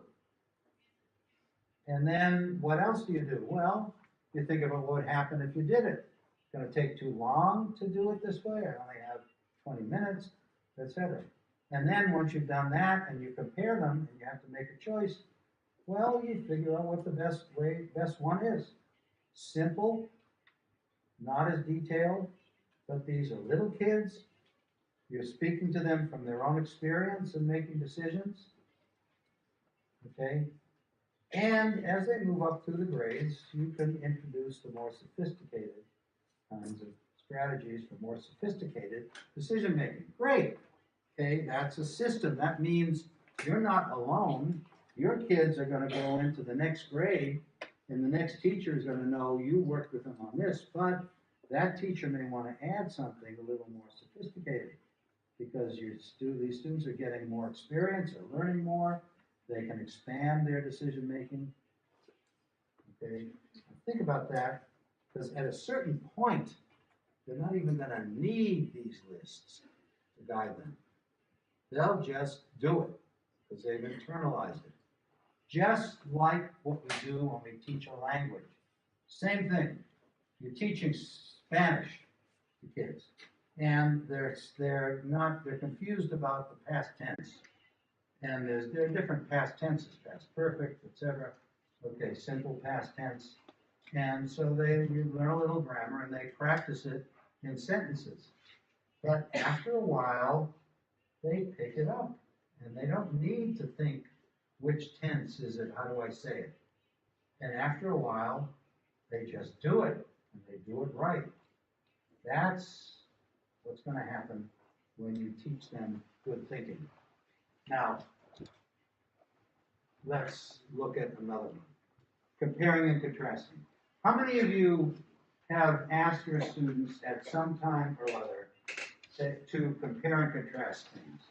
And then what else do you do? Well, you think about what would happen if you did it. It's going to take too long to do it this way. I only have 20 minutes, etc. And then once you've done that and you compare them and you have to make a choice, well, you figure out what the best one is. Simple, not as detailed, but these are little kids. You're speaking to them from their own experience and making decisions. Okay? And as they move up through the grades, you can introduce the more sophisticated kinds of strategies for more sophisticated decision making. Great. Okay, that's a system. That means you're not alone. Your kids are going to go into the next grade, and the next teacher is going to know you worked with them on this, but that teacher may want to add something a little more sophisticated, because these students are getting more experience, are learning more, they can expand their decision making. Okay, think about that, because at a certain point, they're not even going to need these lists to guide them. They'll just do it, because they've internalized it. Just like what we do when we teach a language. Same thing. You're teaching Spanish to kids, and they're confused about the past tense. And there are different past tenses, past perfect, etc. Okay, simple past tense. And so you learn a little grammar and they practice it in sentences. But after a while, they pick it up, and they don't need to think, which tense is it, how do I say it? And after a while, they just do it, and they do it right. That's what's going to happen when you teach them good thinking. Now, let's look at another one. Comparing and contrasting. How many of you have asked your students at some time or other to compare and contrast things?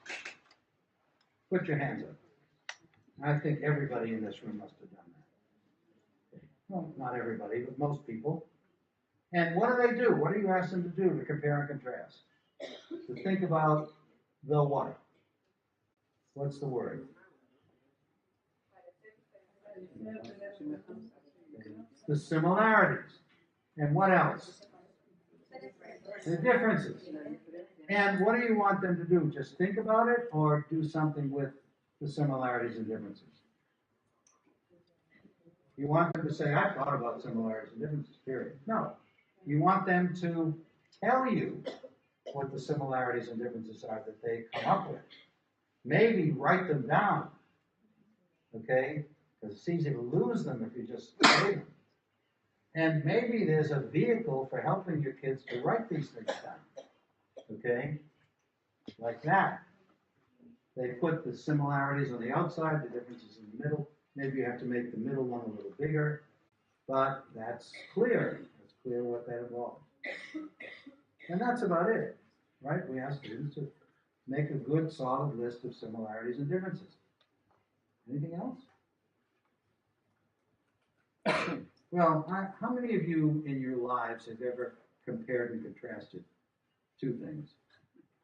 Put your hands up. I think everybody in this room must have done that. Okay. Well, not everybody, but most people. And what do? What do you ask them to do to compare and contrast? To think about the what? What's the word? The similarities. And what else? The differences. And what do you want them to do? Just think about it, or do something with the similarities and differences? You want them to say, I thought about similarities and differences, period. No. You want them to tell you what the similarities and differences are that they come up with. Maybe write them down, okay? Because it's easy to lose them if you just say them. And maybe there's a vehicle for helping your kids to write these things down, okay? Like that. They put the similarities on the outside, the differences in the middle. Maybe you have to make the middle one a little bigger, but that's clear. It's clear what that involves. And that's about it, right? We ask students to make a good, solid list of similarities and differences. Anything else? Well, how many of you in your lives have ever compared and contrasted two things?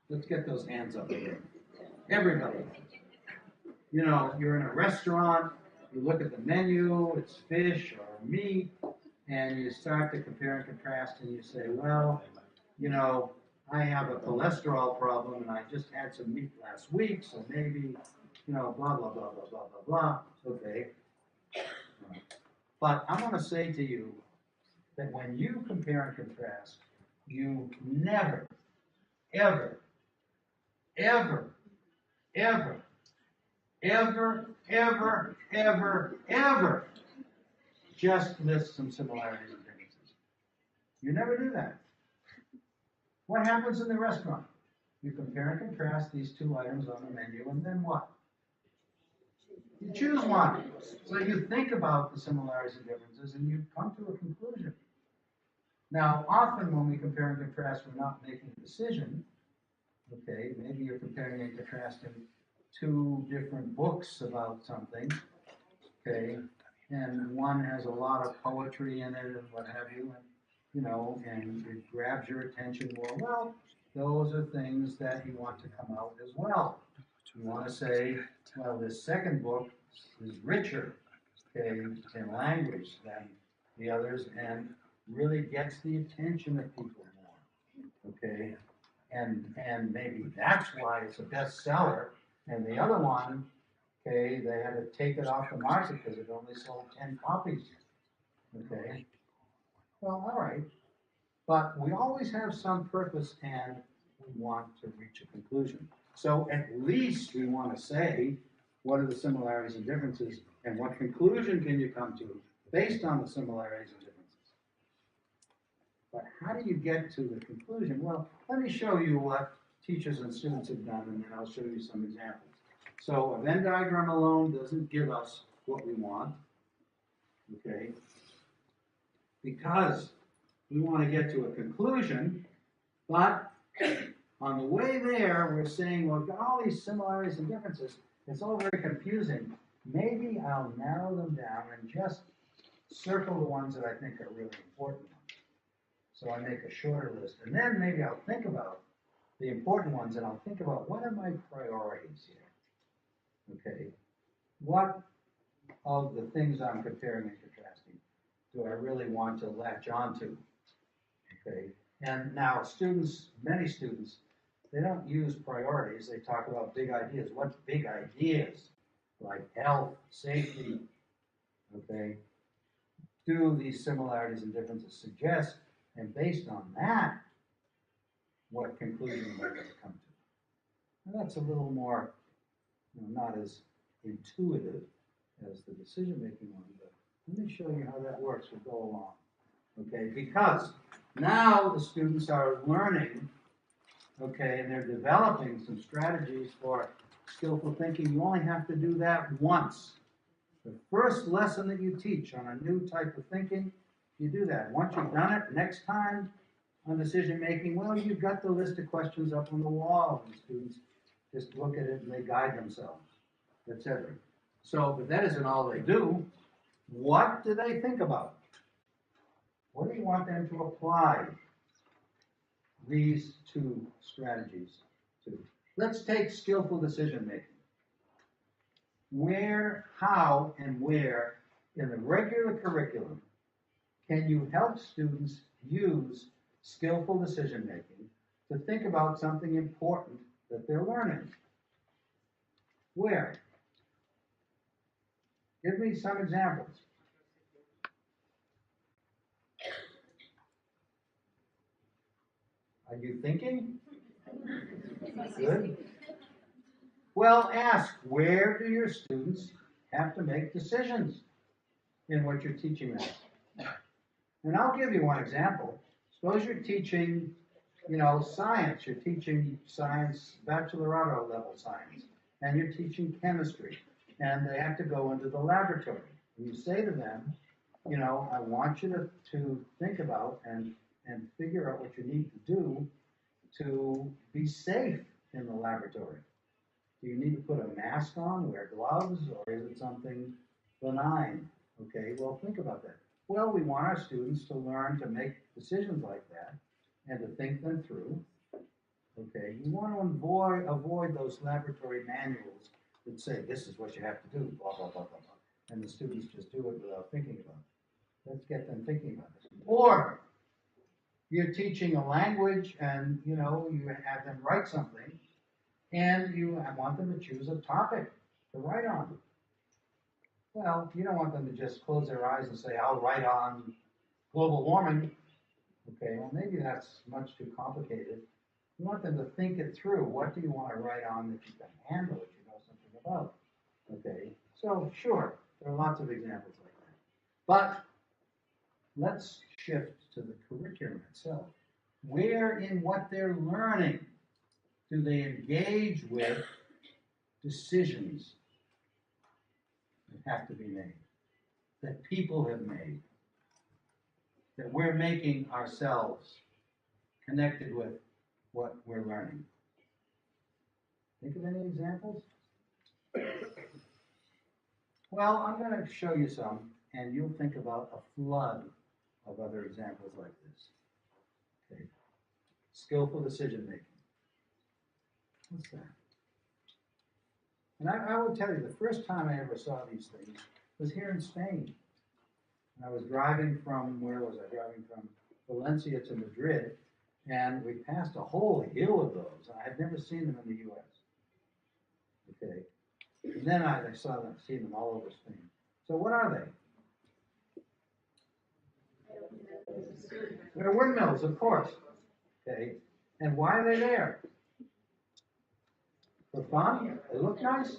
Let's get those hands up again. Everybody. You know, you're in a restaurant, you look at the menu, it's fish or meat, and you start to compare and contrast, and you say, well, you know, I have a cholesterol problem, and I just had some meat last week, so maybe, you know, blah, blah, blah, blah, blah, blah, blah. Okay. But I want to say to you that when you compare and contrast, you never, ever, ever, ever, ever, ever, ever, ever just list some similarities and differences. You never do that. What happens in the restaurant? You compare and contrast these two items on the menu, and then what? You choose one. So you think about the similarities and differences, and you come to a conclusion. Now, often when we compare and contrast, we're not making a decision. Okay, maybe you're comparing and contrasting two different books about something. Okay, and one has a lot of poetry in it and what have you, and you know, and it grabs your attention more. Well, those are things that you want to come out as well. You want to say, well, this second book is richer, okay, in language than the others, and really gets the attention of people more, okay, and maybe that's why it's a bestseller, and the other one, okay, they had to take it off the market because it only sold 10 copies, okay. Well, all right, but we always have some purpose, and we want to reach a conclusion. So at least we want to say, what are the similarities and differences, and what conclusion can you come to based on the similarities and differences? But how do you get to the conclusion? Well, let me show you what teachers and students have done, and then I'll show you some examples. So a Venn diagram alone doesn't give us what we want, okay? Because we want to get to a conclusion, but on the way there, we're saying, well, we've got all these similarities and differences. It's all very confusing. Maybe I'll narrow them down and just circle the ones that I think are really important. So I make a shorter list. And then maybe I'll think about the important ones, and I'll think about what are my priorities here? Okay. What of the things I'm comparing and contrasting do I really want to latch onto? Okay. And now students, many students, they don't use priorities. They talk about big ideas. What's big ideas? Like health, safety, okay? Do these similarities and differences suggest, and based on that, what conclusion am I going to come to? And that's a little more, not as intuitive as the decision-making one, but let me show you how that works. We'll go along, okay? Because now the students are learning, okay, and they're developing some strategies for skillful thinking. You only have to do that once. The first lesson that you teach on a new type of thinking, you do that. Once you've done it, next time on decision making, well, you've got the list of questions up on the wall, and students just look at it and they guide themselves, etc. So, but that isn't all they do. What do they think about? What do you want them to apply these two strategies to? Let's take skillful decision making. Where, how, and where in the regular curriculum can you help students use skillful decision making to think about something important that they're learning? Where? Give me some examples. Are you thinking? Good. Well, ask, where do your students have to make decisions in what you're teaching them? And I'll give you one example. Suppose you're teaching, science. You're teaching science, baccalaureate level science, and you're teaching chemistry, and they have to go into the laboratory. And you say to them, I want you to think about and figure out what you need to do to be safe in the laboratory. Do you need to put a mask on, wear gloves, or is it something benign? Okay, well, think about that. Well, we want our students to learn to make decisions like that and to think them through, Okay, you want to avoid those laboratory manuals that say this is what you have to do, blah, blah, blah, blah, blah. And the students just do it without thinking about it. Let's get them thinking about it. Or you're teaching a language and, you know, you have them write something and you want them to choose a topic to write on. Well, you don't want them to just close their eyes and say, I'll write on global warming. Okay, well, maybe that's much too complicated. You want them to think it through. What do you want to write on that you can handle, that you know something about? Okay, so sure, there are lots of examples like that. But let's shift to the curriculum itself. Where in what they're learning do they engage with decisions that have to be made, that people have made, that we're making ourselves connected with what we're learning? Think of any examples? Well, I'm going to show you some, and you'll think about a flood of other examples like this. Okay. Skillful decision making. What's that? And I will tell you, the first time I ever saw these things was here in Spain. I was driving from, where was I? Driving from Valencia to Madrid, and we passed a whole hill of those, and I had never seen them in the U.S. Okay. And then I saw them, seen them all over Spain. So what are they? They're windmills, of course. Okay. And why are they there? For fun? They look nice?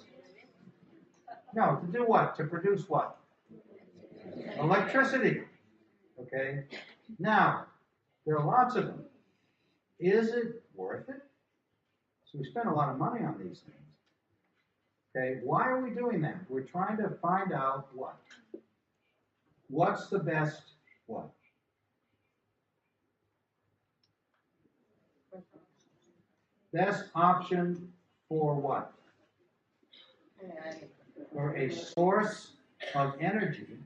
No, to do what? To produce what? Electricity. Okay. Now, there are lots of them. Is it worth it? So we spend a lot of money on these things. Okay, why are we doing that? We're trying to find out what? What's the best what? Best option for what? For a source of energy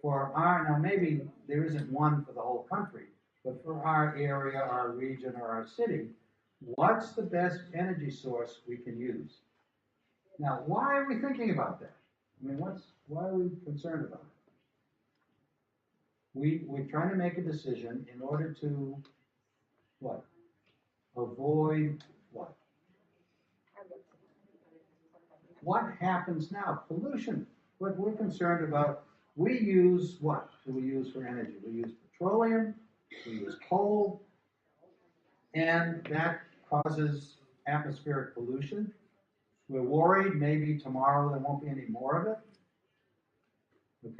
for our, now maybe there isn't one for the whole country, but for our area, our region, or our city, what's the best energy source we can use? Now, why are we thinking about that? I mean, why are we concerned about it? We're trying to make a decision in order to, what? Avoid what? What happens now? Pollution. What we're concerned about, we use what do we use for energy? We use petroleum, we use coal, and that causes atmospheric pollution. We're worried maybe tomorrow there won't be any more of it.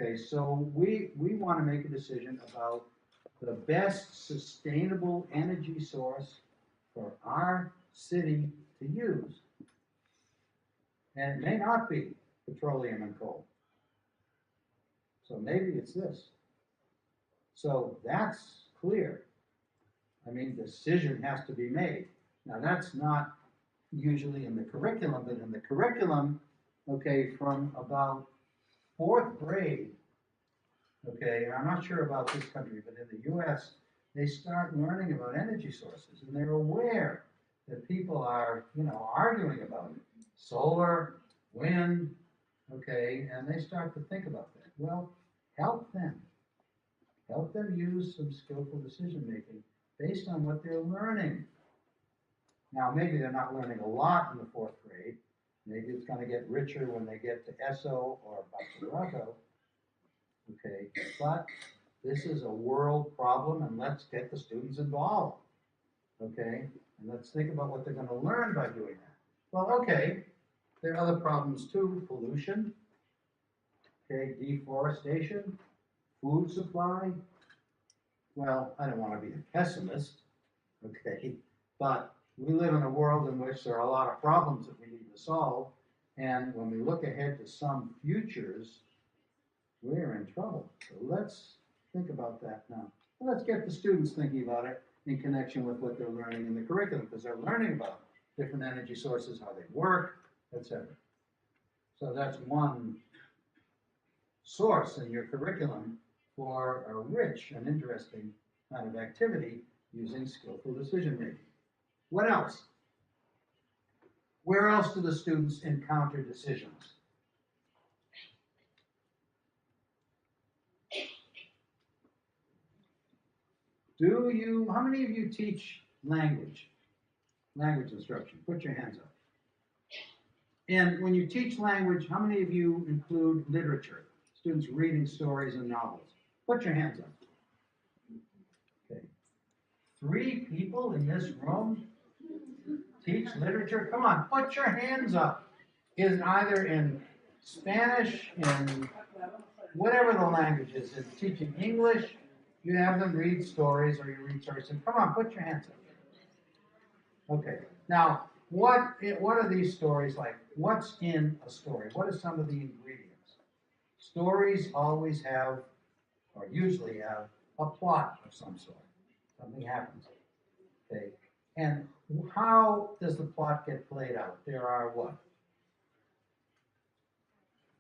Okay, so we want to make a decision about the best sustainable energy source for our city to use. And it may not be petroleum and coal. So maybe it's this. So that's clear. I mean, decision has to be made. Now that's not usually in the curriculum, but in the curriculum, okay, from about 4th grade, okay, and I'm not sure about this country, but in the US, they start learning about energy sources, and they're aware that people are, you know, arguing about it. Solar, wind, okay, and they start to think about that. Well, help them. Help them use some skillful decision making based on what they're learning. Now, maybe they're not learning a lot in the 4th grade. Maybe it's going to get richer when they get to ESO or basado. Okay, but this is a world problem, and let's get the students involved. Okay, and let's think about what they're going to learn by doing that. Well, okay, there are other problems too. Pollution, okay, deforestation, food supply. Well, I don't want to be a pessimist, okay, but we live in a world in which there are a lot of problems that we need to solve, and when we look ahead to some futures, we're in trouble. So let's think about that now. Let's get the students thinking about it in connection with what they're learning in the curriculum, because they're learning about different energy sources, how they work, etc. So that's one source in your curriculum for a rich and interesting kind of activity using skillful decision making. What else? Where else do the students encounter decisions? How many of you teach language instruction? Put your hands up. And when you teach language, how many of you include literature? Students reading stories and novels. Put your hands up. Okay. 3 people in this room teach literature. Come on, put your hands up. Is either in Spanish, in whatever the language is, in teaching English, you have them read stories or you read stories. And come on, put your hands up. Okay. Now, what are these stories like? What's in a story? What are some of the ingredients? Stories always have, or usually have, a plot of some sort. Something happens. Okay. And how does the plot get played out? There are what?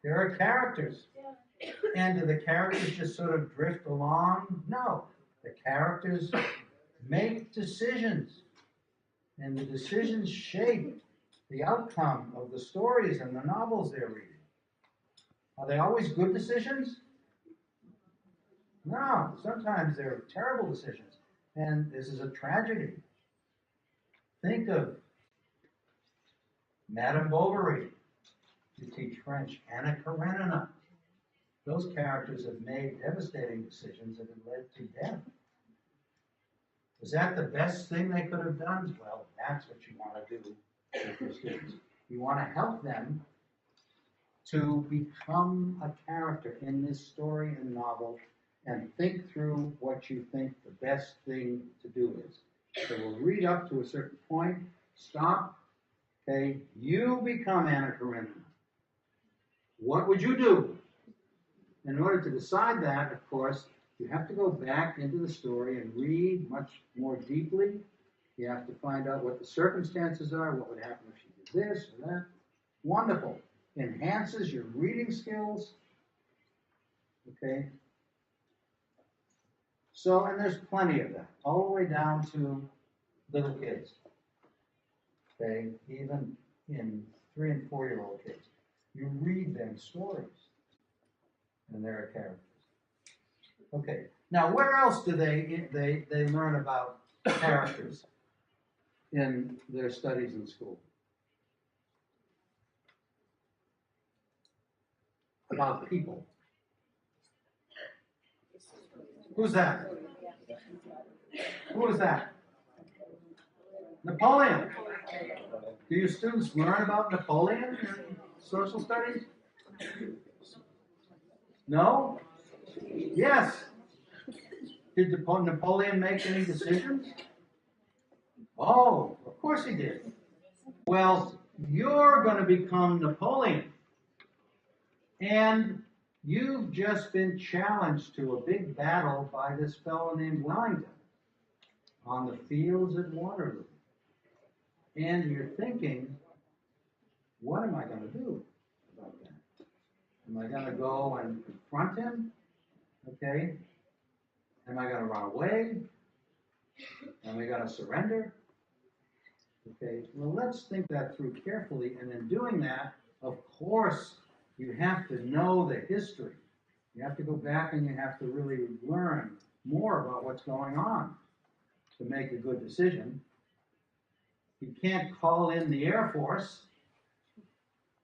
There are characters. And do the characters just sort of drift along? No. The characters make decisions. And the decisions shape the outcome of the stories and the novels they're reading. Are they always good decisions? No. Sometimes they're terrible decisions. And this is a tragedy. Think of Madame Bovary. You teach French. Anna Karenina. Those characters have made devastating decisions that have led to death. Was that the best thing they could have done? Well, that's what you want to do with your students. You want to help them to become a character in this story and novel and think through what you think the best thing to do is. So we'll read up to a certain point, stop, okay, you become Anna Karenina. What would you do? In order to decide that, of course, you have to go back into the story and read much more deeply. You have to find out what the circumstances are, what would happen if she did this or that. Wonderful. Enhances your reading skills. Okay? So, and there's plenty of that, all the way down to little kids. Okay? Even in 3- and 4-year-old kids. You read them stories. And there are characters. Okay. Now, where else do they learn about characters in their studies in school? About people. Who's that? Who is that? Napoleon. Do your students learn about Napoleon in social studies? No? Yes. Did Napoleon make any decisions? Oh, of course he did. Well, you're going to become Napoleon. And you've just been challenged to a big battle by this fellow named Wellington on the fields at Waterloo. And you're thinking, what am I going to do about that? Am I going to go and confront him? Okay. Am I going to run away? Am I going to surrender? Okay. Well, let's think that through carefully. And in doing that, of course, you have to know the history. You have to go back and you have to really learn more about what's going on to make a good decision. You can't call in the Air Force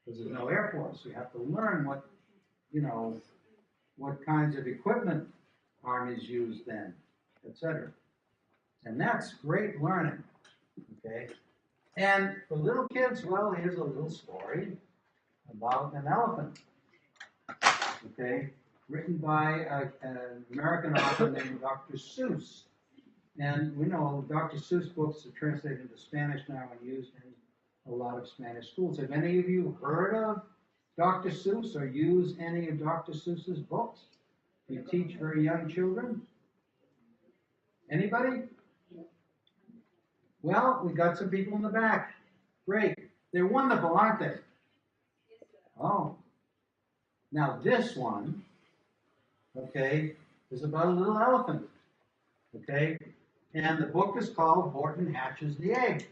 because there's no Air Force. You have to learn what kinds of equipment armies used then, etc. And that's great learning, okay? And for little kids, well, here's a little story about an elephant, okay? Written by an American author named Dr. Seuss. And we know Dr. Seuss books are translated into Spanish now and used in a lot of Spanish schools. Have any of you heard of Dr. Seuss or use any of Dr. Seuss's books? You teach very young children? Anybody? Well, we got some people in the back. Great. They're wonderful, aren't they? Oh. Now this one, okay, is about a little elephant. Okay? And the book is called Horton Hatches the Egg.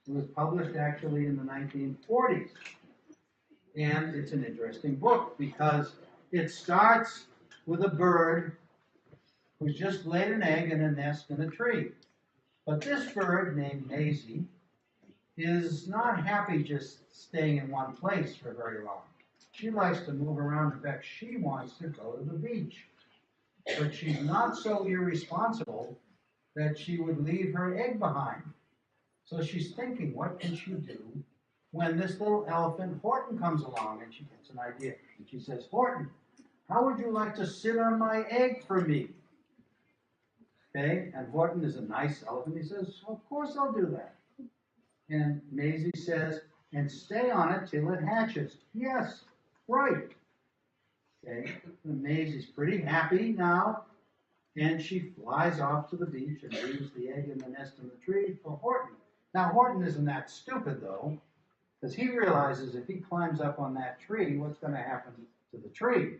It was published actually in the 1940s. And it's an interesting book because it starts with a bird who's just laid an egg in a nest in a tree. But this bird, named Maisie, is not happy just staying in one place for very long. She likes to move around. In fact, she wants to go to the beach. But she's not so irresponsible that she would leave her egg behind. So she's thinking, what can she do when this little elephant, Horton, comes along? And she gets an idea. And she says, Horton, how would you like to sit on my egg for me? Okay, and Horton is a nice elephant. He says, of course I'll do that. And Maisie says, and stay on it till it hatches. Yes, right. Okay, and Maisie's pretty happy now, and she flies off to the beach and leaves the egg in the nest in the tree for Horton. Now, Horton isn't that stupid, though, because he realizes if he climbs up on that tree, what's going to happen to the tree?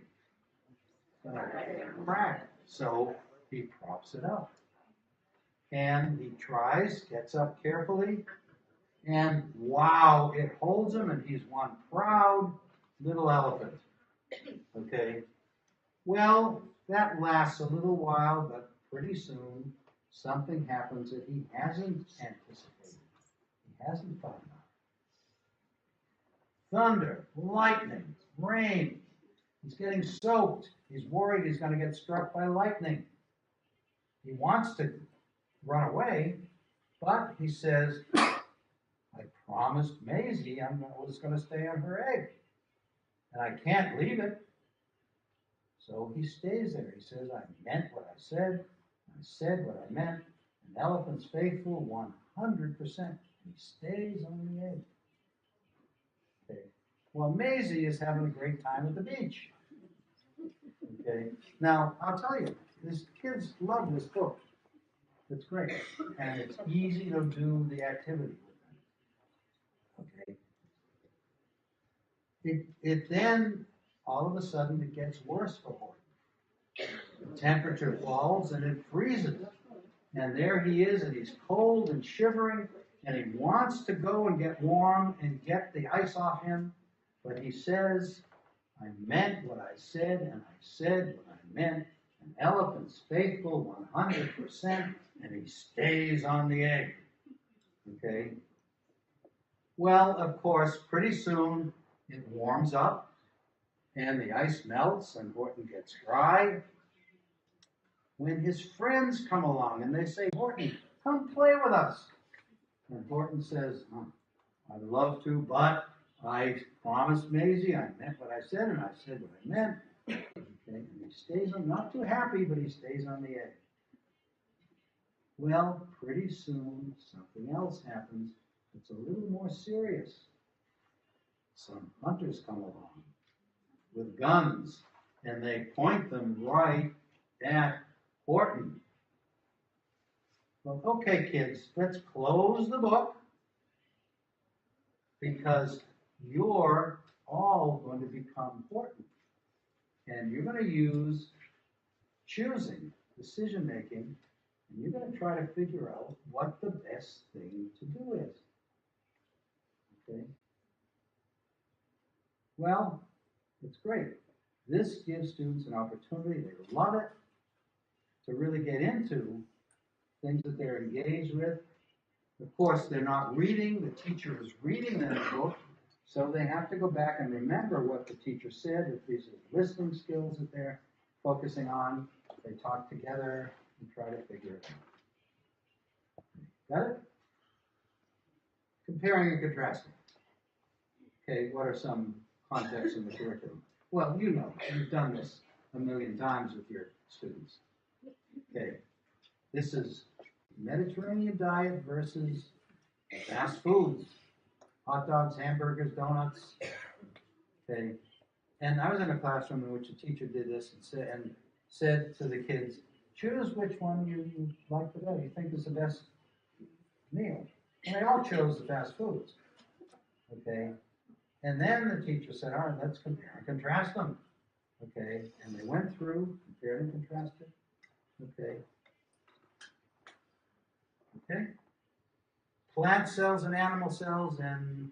It's going to crack. So he props it up. And he tries, gets up carefully, and wow, it holds him, and he's one proud little elephant. Okay? Well, that lasts a little while, but pretty soon something happens that he hasn't anticipated. He hasn't thought about. Thunder, lightning, rain. He's getting soaked. He's worried he's going to get struck by lightning. He wants to run away, but he says, I promised Maisie I was going to stay on her egg, and I can't leave it. So he stays there. He says, I meant what I said what I meant. An elephant's faithful 100%. He stays on the egg. Okay. Well, Maisie is having a great time at the beach. Okay. Now, I'll tell you, these kids love this book. It's great. And it's easy to do the activity with them. Okay. It then, all of a sudden, it gets worse for Horton. The temperature falls and it freezes. And there he is, and he's cold and shivering, and he wants to go and get warm and get the ice off him. But he says, I meant what I said, and I said what I meant. An elephant's faithful 100%, and he stays on the egg. Okay? Well, of course, pretty soon it warms up, and the ice melts, and Horton gets dry. When his friends come along and they say, Horton, come play with us. And Horton says, I'd love to, but I promised Maisie, I meant what I said, and I said what I meant. Okay, and he stays on, not too happy, but he stays on the egg. Well, pretty soon something else happens. It's a little more serious. Some hunters come along with guns, and they point them right at Horton. Well, okay, kids, let's close the book because you're all going to become Horton. And you're going to use choosing, decision making, and you're going to try to figure out what the best thing to do is. Okay? Well, it's great. This gives students an opportunity, they love it, to really get into things that they're engaged with. Of course, they're not reading, the teacher is reading them the book, so they have to go back and remember what the teacher said. If these are listening skills that they're focusing on, they talk together and try to figure it out. Got it? Comparing and contrasting. Okay, what are some contexts in the curriculum? Well, you know, you've done this a million times with your students. Okay, this is Mediterranean diet versus fast foods, hot dogs, hamburgers, donuts. Okay, and I was in a classroom in which a teacher did this and said to the kids, choose which one you like the best, you think is the best meal. And they all chose the fast foods. Okay, and then the teacher said, all right, let's compare and contrast them. Okay, and they went through, compared and contrasted. Okay. Okay? Plant cells and animal cells and,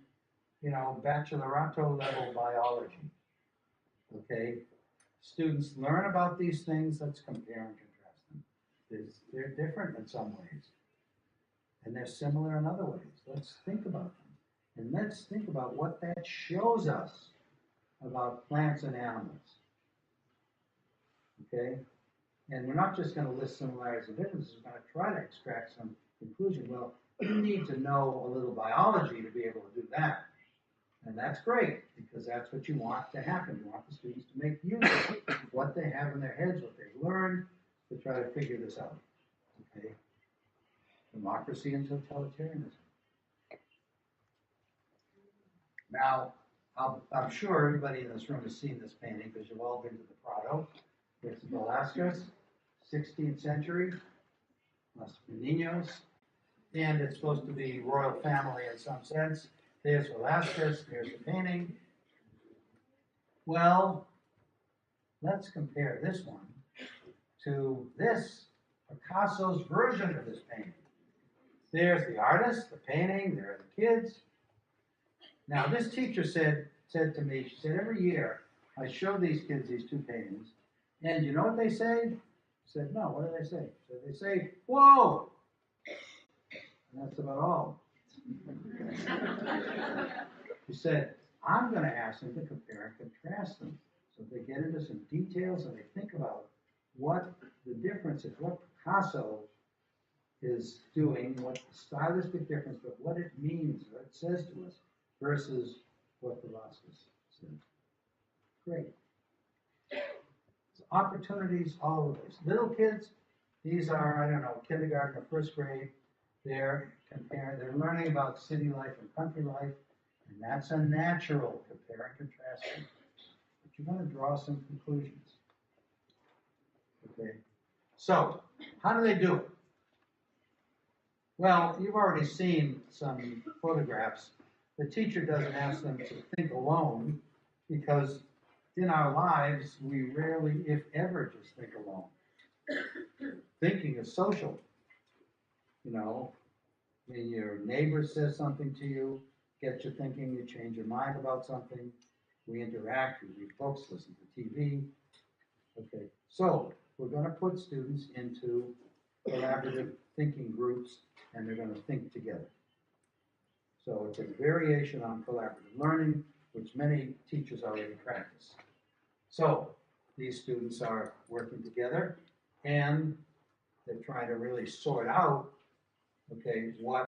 bachelorette level biology. Okay? Students learn about these things. Let's compare and contrast them. They're different in some ways, and they're similar in other ways. Let's think about them, and let's think about what that shows us about plants and animals. Okay? And we're not just going to list similarities and differences. We're going to try to extract some conclusion. Well, you need to know a little biology to be able to do that. And that's great, because that's what you want to happen. You want the students to make use of what they have in their heads, what they've learned, to try to figure this out. Okay? Democracy and totalitarianism. Now, I'm sure everybody in this room has seen this painting, because you've all been to the Prado. It's Velázquez, 16th century, Los Niños, and it's supposed to be royal family in some sense. There's Velázquez, there's the painting. Well, let's compare this one to this, Picasso's version of this painting. There's the artist, the painting, there are the kids. Now, this teacher said to me, she said, every year I show these kids these two paintings, and you know what they say? I said, no, what do they say? So they say, whoa! And that's about all. He said, I'm going to ask them to compare and contrast them. So they get into some details and they think about what the difference is, what Picasso is doing, what the stylistic difference, but what it means, what it says to us, versus what Velázquez said. Great. So opportunities all over this. Little kids, these are, kindergarten or first grade. They're learning about city life and country life, and that's a natural compare and contrast. But you're going to draw some conclusions. Okay. So, how do they do it? Well, you've already seen some photographs. The teacher doesn't ask them to think alone, because in our lives, we rarely, if ever, just think alone. Thinking is social. When your neighbor says something to you, gets you thinking, you change your mind about something, we interact, we read books, listen to TV. Okay, so we're going to put students into collaborative thinking groups, and they're going to think together. So it's a variation on collaborative learning, which many teachers already practice. So these students are working together, and they're trying to really sort out, okay, what